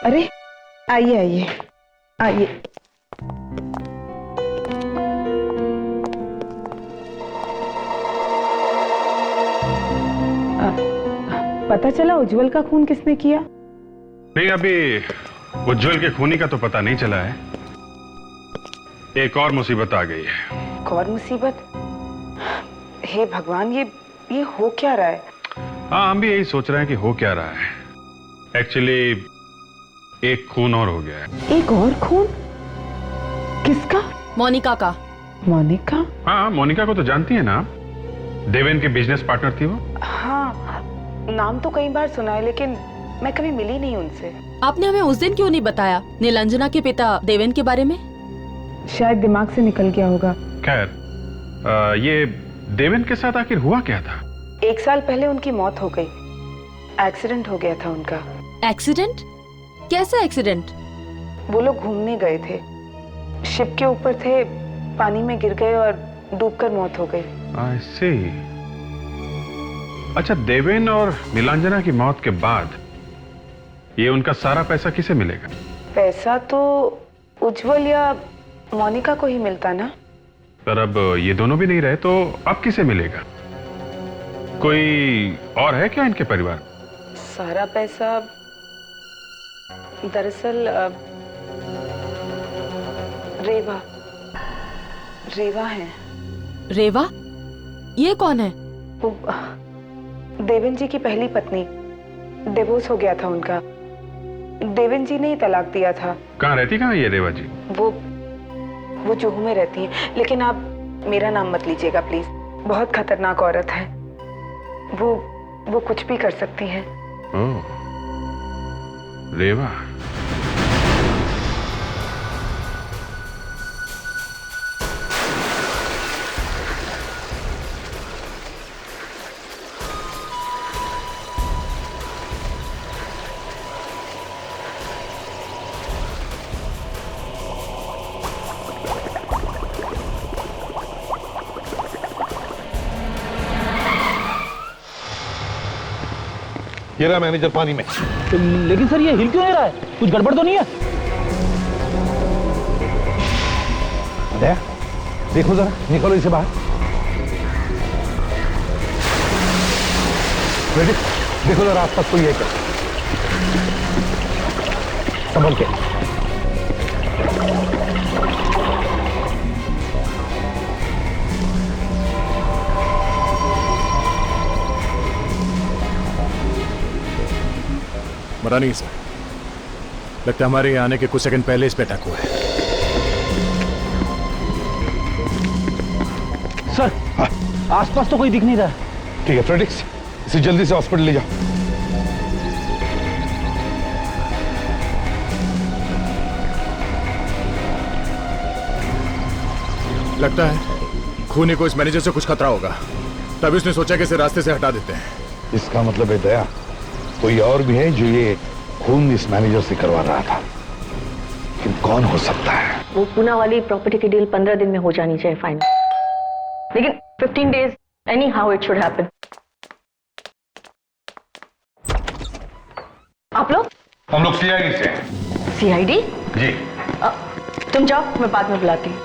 अरे आइए आइए आइए। पता चला उज्जवल का खून किसने किया? नहीं, अभी उज्जवल के खूनी का तो पता नहीं चला है। एक और मुसीबत आ गई है। एक और मुसीबत? हे भगवान, ये हो क्या रहा है? हाँ, हम भी यही सोच रहे हैं कि हो क्या रहा है। एक्चुअली एक खून और हो गया है। एक और खून? किसका? मोनिका का। मोनिका? हाँ, मोनिका को तो जानती है ना, देवेन के बिजनेस पार्टनर थी वो। हाँ, नाम तो कई बार सुना है, लेकिन मैं कभी मिली नहीं उनसे। आपने हमें उस दिन क्यों नहीं बताया नीलांजना के पिता देवेन के बारे में? शायद दिमाग से निकल गया होगा। खैर, ये देवेन के साथ आखिर हुआ क्या था? 1 साल पहले उनकी मौत हो गई। एक्सीडेंट हो गया था उनका। एक्सीडेंट? कैसा एक्सीडेंट? वो लोग घूमने गए थे, शिप के ऊपर थे, पानी में गिर गए और डूबकर मौत हो गई। I see। अच्छा, देवेन और नीलांजना की मौत के बाद ये उनका सारा पैसा किसे मिलेगा? पैसा तो उज्जवल या मोनिका को ही मिलता ना। पर अब ये दोनों भी नहीं रहे तो अब किसे मिलेगा? कोई और है क्या इनके परिवार? सारा पैसा दरअसल रेवा है। रेवा? ये कौन है? वो देवेन जी की पहली पत्नी। डिवोर्स हो गया था उनका। देवेन जी ने ही तलाक दिया था। कहाँ रहती, कहाँ ये रेवा जी? वो जुहू में रहती हैं, लेकिन आप मेरा नाम मत लीजिएगा प्लीज। बहुत खतरनाक औरत है वो कुछ भी कर सकती हैं। ओह, रेवा। ये रहा मैनेजर पानी में। लेकिन सर ये हिल क्यों नहीं रहा है? कुछ गड़बड़ तो नहीं है? देखो जरा, निकलो इसे बाहर। देखो जरा आसपास कोई है क्या? संभल के। मरा नहीं सर, लगता है हमारे यहाँ आने के कुछ सेकंड पहले इस पे अटैक हुआ है। सर, आसपास तो कोई दिख नहीं रहा। ठीक है फ्रेडिक्स, इसे जल्दी से हॉस्पिटल ले जाओ। लगता है खूनी को इस मैनेजर से कुछ खतरा होगा, तभी उसने सोचा कि इसे रास्ते से हटा देते हैं। इसका मतलब है दया, कोई और भी है जो ये खून इस मैनेजर से करवा रहा था। लेकिन कौन हो सकता है? वो पूना वाली प्रॉपर्टी की डील 15 दिन में हो जानी चाहिए फाइनल, लेकिन 15 days any how it should happen. आप लोग? हम लोग सीआईडी से। सीआईडी? जी। तुम जाओ, मैं बाद में बुलाती हूँ।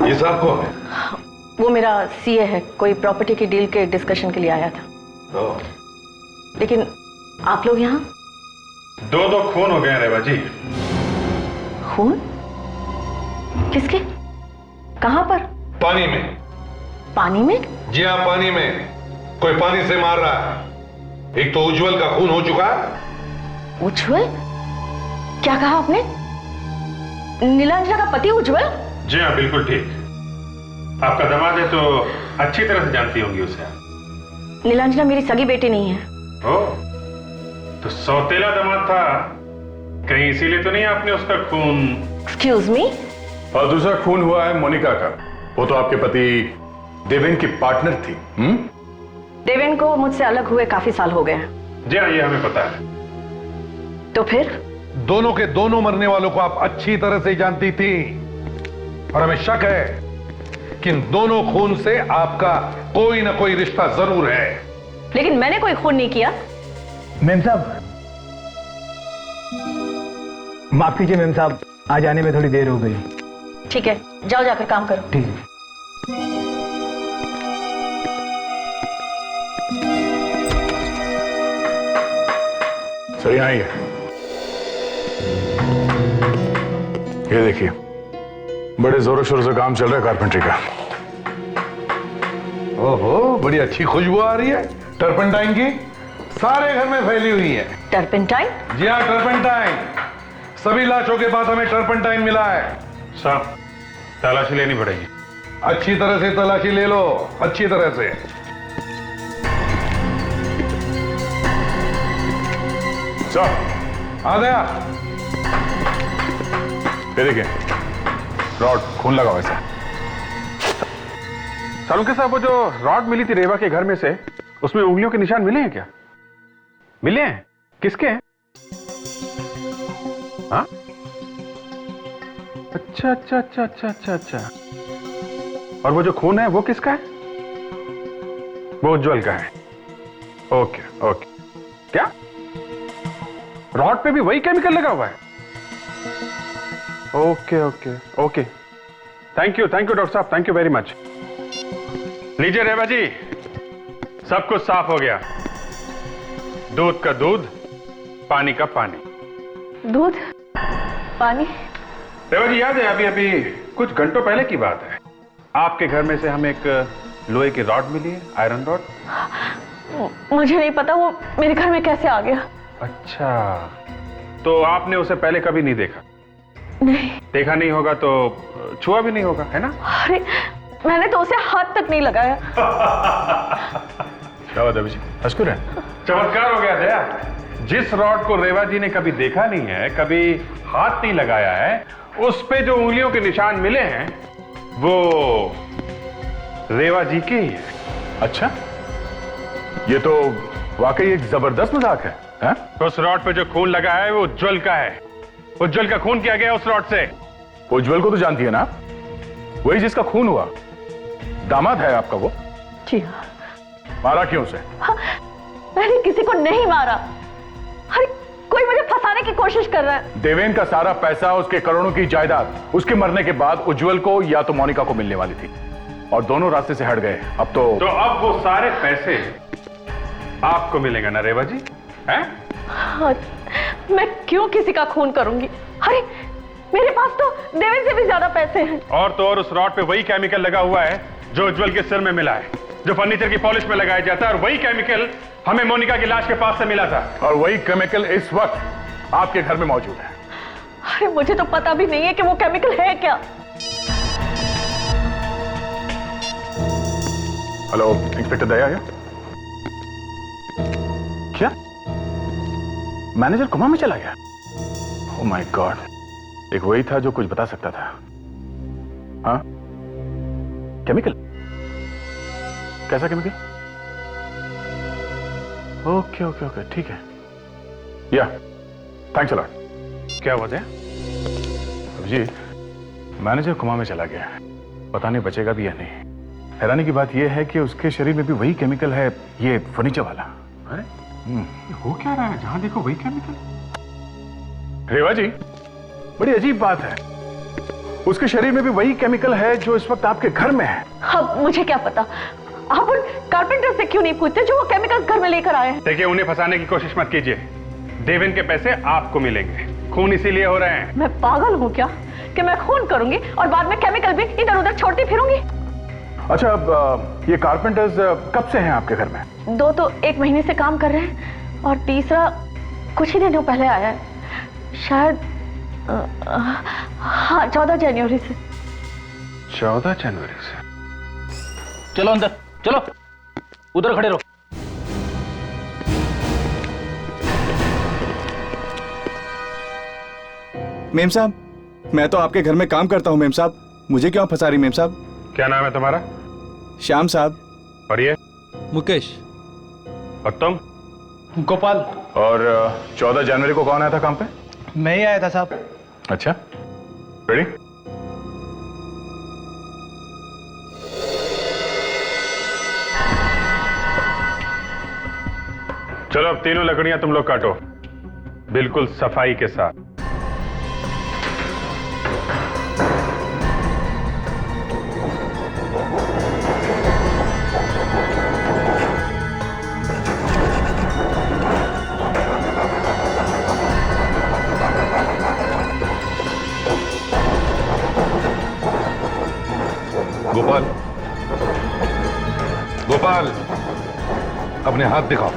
ये साहब कौन है? वो मेरा सीए है, कोई प्रॉपर्टी की डील के डिस्कशन के लिए आया था। लेकिन आप लोग यहाँ? दो खून हो गए हैं रेवा जी। खून? किसके? कहां पर? पानी में। पानी में? जी हाँ, पानी में। कोई पानी से मार रहा है। एक तो उज्जवल का खून हो चुका है। उज्जवल? क्या कहा आपने? नीलांजना का पति उज्जवल? जी हाँ, बिल्कुल ठीक। आपका दामाद है तो अच्छी तरह से जानती होंगी उसे। नीलांजना मेरी सगी बेटी नहीं है। ओह, तो सौतेला दामाद था कहीं, इसीलिए तो नहीं आपने उसका खून? Excuse me? और दूसरा खून हुआ है मोनिका का। वो तो आपके पति देवेन की पार्टनर थी। देवेन को मुझसे अलग हुए काफी साल हो गए हैं। जी हाँ, ये हमें पता है। तो फिर? दोनों के दोनों मरने वालों को आप अच्छी तरह से जानती थी और हमें शक है कि इन दोनों खून से आपका कोई ना कोई रिश्ता जरूर है। लेकिन मैंने कोई खून नहीं किया। मेम साहब, माफ कीजिए मेम साहब, आज आने में थोड़ी देर हो गई। ठीक है, जाओ जाकर काम करो। ठीक है। सर यहाँ ही है। ये देखिए, बड़े जोरों शोरों से काम चल रहा है कारपेंट्री का। ओहो, बड़ी अच्छी खुशबू आ रही है टर्पेंटाइन की। सारे घर में फैली हुई है। टर्पेंटाइन? जी हाँ, टर्पेंटाइन। सभी लाशों के बाद हमें टर्पेंटाइन मिला है। साहब, तलाशी लेनी पड़ेगी। अच्छी तरह से तलाशी ले लो, अच्छी तरह से। साहब, आ गया। ये देखिए, रॉड खून लगा हुआ है। सालुंके साहब, वो जो रॉड मिली थी रेवा के घर में से, उसमें उंगलियों के निशान मिले हैं क्या? मिले हैं? किसके हैं? हाँ? अच्छा अच्छा अच्छा अच्छा अच्छा अच्छा। और वो जो खून है वो किसका है? वो उज्जवल का है। Okay okay. क्या रॉड पे भी वही केमिकल लगा हुआ है? Okay okay okay. Thank you doctor साहब, थैंक यू वेरी मच। लीजिए रेवा जी, सब कुछ साफ हो गया। दूध का दूध, पानी का पानी। दूध? पानी? रेवा जी, याद है अभी अभी कुछ घंटों पहले की बात है, आपके घर में से हमें एक लोहे की रॉड मिली है, आयरन रॉड। मुझे नहीं पता वो मेरे घर में कैसे आ गया। अच्छा, तो आपने उसे पहले कभी नहीं देखा? नहीं। देखा नहीं होगा तो छुआ भी नहीं होगा, है ना? अरे मैंने तो उसे हाथ तक नहीं लगाया। चमत्कार हो गया दया। जिस रॉड को रेवा जी ने कभी देखा नहीं है, कभी हाथ नहीं लगाया है, उस पे जो उंगलियों के निशान मिले हैं वो रेवा जी के ही है। अच्छा, ये तो वाकई एक जबरदस्त मजाक है, है? उस रॉड पे जो खून लगा है वो उज्जवल का है। उज्जवल का खून किया गया उस रॉड से। उज्जवल को तो जानती है ना, वही जिसका खून हुआ। दामाद है आपका वो? जी हाँ। मारा क्यों उसे? हाँ, मैंने किसी को नहीं मारा। अरे कोई मुझे फंसाने की कोशिश कर रहा है। देवेन का सारा पैसा, उसके करोड़ों की जायदाद उसके मरने के बाद उज्जवल को या तो मोनिका को मिलने वाली थी, और दोनों रास्ते से हट गए। अब तो अब वो सारे पैसे आपको मिलेगा ना रेवा जी, हैं? हाँ, मैं क्यों किसी का खून करूंगी? अरे मेरे पास तो देवेन से भी ज्यादा पैसे हैं। और तो और उस रॉड पे वही केमिकल लगा हुआ है जो उज्जवल के सिर में मिला है, जो फर्नीचर की पॉलिश में लगाया जाता है, और वही केमिकल हमें मोनिका की लाश के पास से मिला था। और वही केमिकल इस वक्त आपके घर में मौजूद है। अरे मुझे तो पता भी नहीं है कि वो केमिकल है क्या। हेलो, इंस्पेक्टर दया है? क्या मैनेजर कोमा में चला गया? ओह माय गॉड, एक वही था जो कुछ बता सकता था। हाँ, केमिकल? कैसा केमिकल? ओके ओके ओके, ठीक है। या थैंक्स अ लॉट। क्या बात है? जी, मैनेजर कोमा में चला गया, पता नहीं बचेगा भी या नहीं। हैरानी की बात यह है कि उसके शरीर में भी वही केमिकल है, ये फर्नीचर वाला। अरे हो क्या रहा है? जहां देखो वही केमिकल। रेवा जी, बड़ी अजीब बात है, उसके शरीर में भी वही केमिकल है जो इस वक्त आपके घर में है। अब मुझे क्या पता, आप उन कारपेंटर से क्यों नहीं पूछते जो वो केमिकल घर में लेकर आए हैं? देखिए, उन्हें फंसाने की कोशिश मत कीजिए। देवेन के पैसे आपको मिलेंगे। खून इसीलिए हो रहे हैं। मैं पागल हूँ क्या कि मैं खून करूंगी और बाद में केमिकल भी इधर उधर छोड़ती फिरूंगी? अच्छा, अब ये कारपेंटर्स कब से हैं आपके घर में? 2 तो 1 महीने से काम कर रहे हैं और तीसरा कुछ ही दिनों पहले आया है, शायद हाँ 14 जनवरी से। 14 जनवरी से? चलो अंदर, चलो उधर खड़े रहो। मेम साहब, मैं तो आपके घर में काम करता हूँ मेम साहब, मुझे क्यों फंसा रही मेम साहब? क्या नाम है तुम्हारा? श्याम साहब। और ये? मुकेश। और तुम? गोपाल। और 14 जनवरी को कौन आया था काम पे? मैं ही आया था साहब। अच्छा, रेडी? चलो अब तीनों लकड़ियां तुम लोग काटो, बिल्कुल सफाई के साथ। गोपाल, गोपाल, अपने हाथ दिखाओ।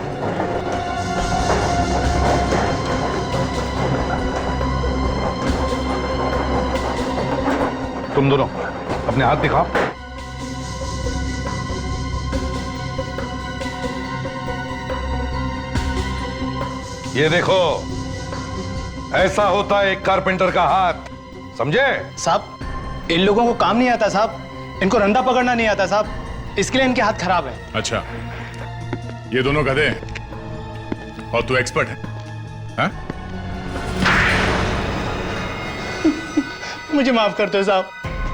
तुम दोनों अपने हाथ दिखाओ। ये देखो, ऐसा होता है एक कारपेंटर का हाथ, समझे? साहब इन लोगों को काम नहीं आता साहब, इनको रंदा पकड़ना नहीं आता साहब, इसके लिए इनके हाथ खराब है। अच्छा, ये दोनों गधे हैं और तू एक्सपर्ट है, हाँ? मुझे माफ कर दो साहब।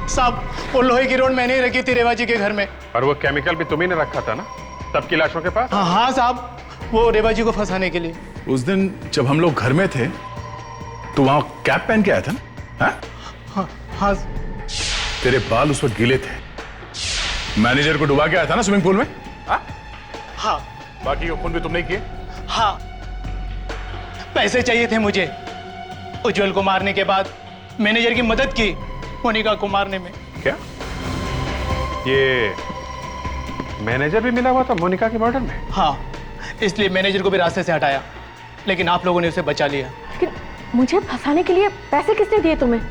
साहब वो लोहे की रोड मैंने ही रखी थी रेवा जी के घर में। और वो केमिकल भी तुम्ही ने रखा था ना तब की लाशों के पास? हाँ साहब, वो रेवा जी को फंसाने के लिए। उस दिन जब हम लोग घर में थे तो वहां कैप पहन के आया था ना? हाँ? हाँ। तेरे बाल उस वक्त गीले थे, मैनेजर को डुबा के आया था ना स्विमिंग पूल में? हाँ। बाकी ओपन भी तुम नहीं किए? हाँ, पैसे चाहिए थे मुझे। उज्जवल को मारने के बाद मैनेजर की मदद की मोनिका को मारने में। क्या ये मैनेजर भी मिला हुआ था मोनिका के मर्डर में? हाँ, इसलिए मैनेजर को भी रास्ते से हटाया, लेकिन आप लोगों ने उसे बचा लिया। लेकिन मुझे फंसाने के लिए पैसे किसने दिए तुम्हें?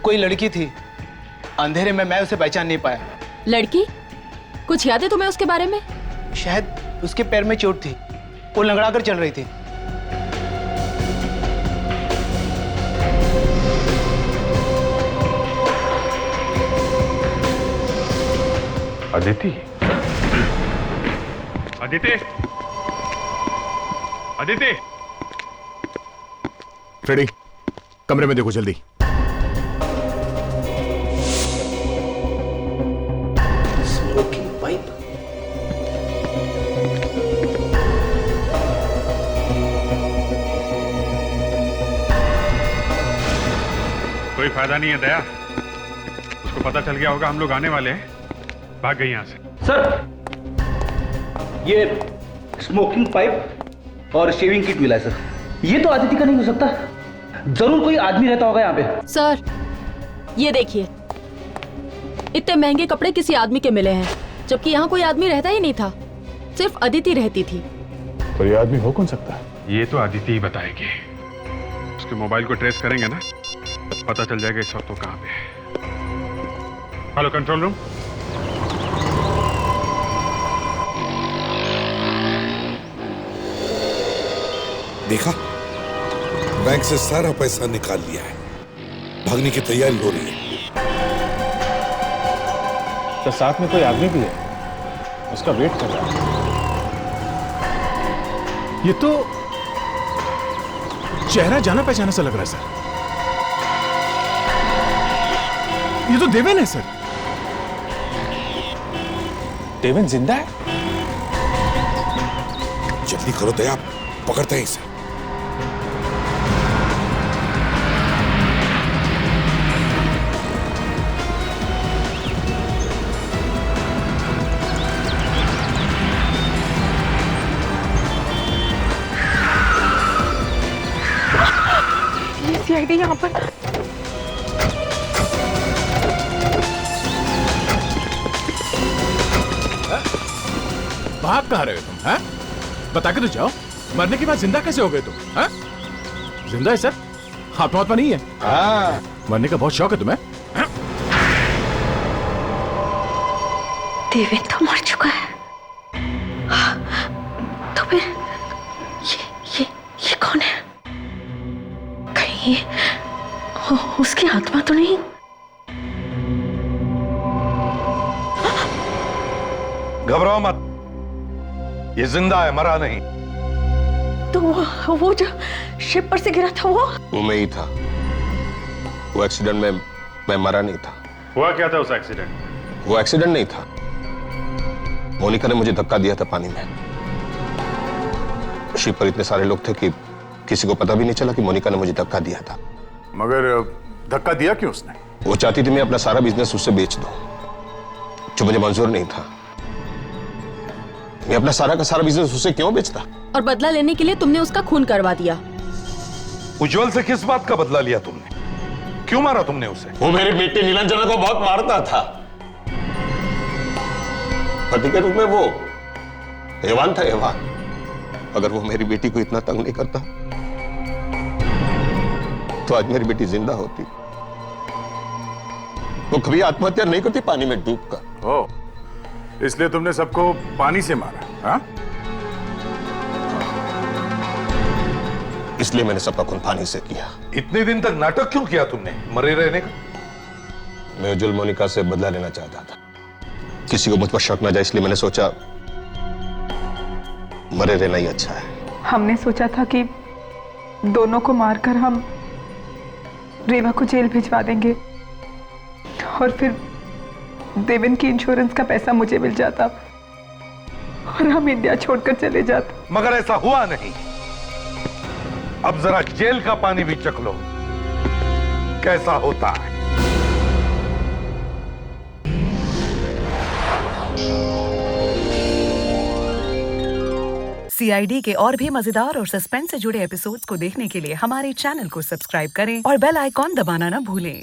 कोई लड़की थी, अंधेरे में मैं उसे पहचान नहीं पाया। लड़की? कुछ याद है तुम्हें उसके बारे में? शायद उसके पैर में चोट थी, वो लंगड़ा कर चल रही थी। अदिति? अदिति? अदिति? फ्रेडी, कमरे में देखो जल्दी। Smoking pipe? कोई फायदा नहीं है दया, उसको पता चल गया होगा हम लोग आने वाले हैं, भाग गई यहां से। सर, ये स्मोकिंग पाइप और शेविंग किट मिला है सर। ये तो आदिति का नहीं हो सकता, जरूर कोई आदमी रहता होगा यहाँ पे। सर ये देखिए, इतने महंगे कपड़े किसी आदमी के मिले हैं, जबकि यहाँ कोई आदमी रहता ही नहीं था, सिर्फ अदिति रहती थी। पर ये आदमी हो कौन सकता है? ये तो अदिति ही बताएगी। उसके मोबाइल को ट्रेस करेंगे ना, पता चल जाएगा इस वक्त वो कहाँ पे है। Hello control room. देखा, बैंक से सारा पैसा निकाल लिया है, भागने की तैयारी हो रही है। तो साथ में कोई आदमी भी है, उसका वेट कर रहा है। ये तो चेहरा जाना पहचाना सा लग रहा है सर। ये तो देवेन है सर। देवेन जिंदा है? जल्दी करो दया, पकड़ते हैं इसे। दीदी यहाँ पर। भाग कहाँ रहे हो तुम? हैं? बता के तो जाओ, मरने के बाद जिंदा कैसे हो गए तुम? हैं? जिंदा है सर, आत्मा नहीं है। हाँ। मरने का बहुत शौक है तुम्हें? देवेन तो मर चुका है। तो फिर ये कौन है? कहीं उसकी आत्मा तो नहीं? घबराओ मत, ये जिंदा है, मरा नहीं। तो वो जो शिप पर से गिरा था वो मैं ही था। वो एक्सीडेंट में मैं मरा नहीं था। हुआ क्या था उस एक्सीडेंट में? वो एक्सीडेंट नहीं था। मोनिका ने मुझे धक्का दिया था पानी में। शिप पर इतने सारे लोग थे कि किसी को पता भी नहीं चला कि मोनिका ने मुझे धक्का दिया था। मगर धक्का दिया क्यों उसने? वो चाहती थी मैं अपना सारा बिजनेस उससे बेच दूं, जो मुझे मंजूर नहीं था। मैं अपना सारा का सारा बिजनेस उससे क्यों बेचता? और बदला लेने के लिए तुमने उसका खून करवा दिया। उज्जवल से किस बात का बदला लिया तुमने? क्यों मारा तुमने उसे? वो मेरी बेटी नीलांजना को बहुत मारता था। पति के रूप में वो हैवान था, हैवान। अगर वो मेरी बेटी को इतना तंग नहीं करता तो आज मेरी बेटी जिंदा होती। वो कभी आत्महत्या नहीं करती पानी में डूबकर। ओ, इसलिए तुमने सबको पानी से मारा? हाँ? इसलिए मैंने सबका खून पानी से किया। इतने दिन तक नाटक क्यों किया तुमने मरे रहने का? मैं उज्जवल मोनिका से बदला लेना चाहता था। किसी को मुझ पर शक न जाए, इसलिए मैंने सोचा मरे रहना ही अच्छा है। हमने सोचा था कि दोनों को मारकर हम रेवा को जेल भिजवा देंगे और फिर देवेन की इंश्योरेंस का पैसा मुझे मिल जाता और हम इंडिया छोड़कर चले जाते। मगर ऐसा हुआ नहीं। अब जरा जेल का पानी भी चख लो, कैसा होता है। CID के और भी मजेदार और सस्पेंस से जुड़े एपिसोड्स को देखने के लिए हमारे चैनल को सब्सक्राइब करें और बेल आइकॉन दबाना ना भूलें।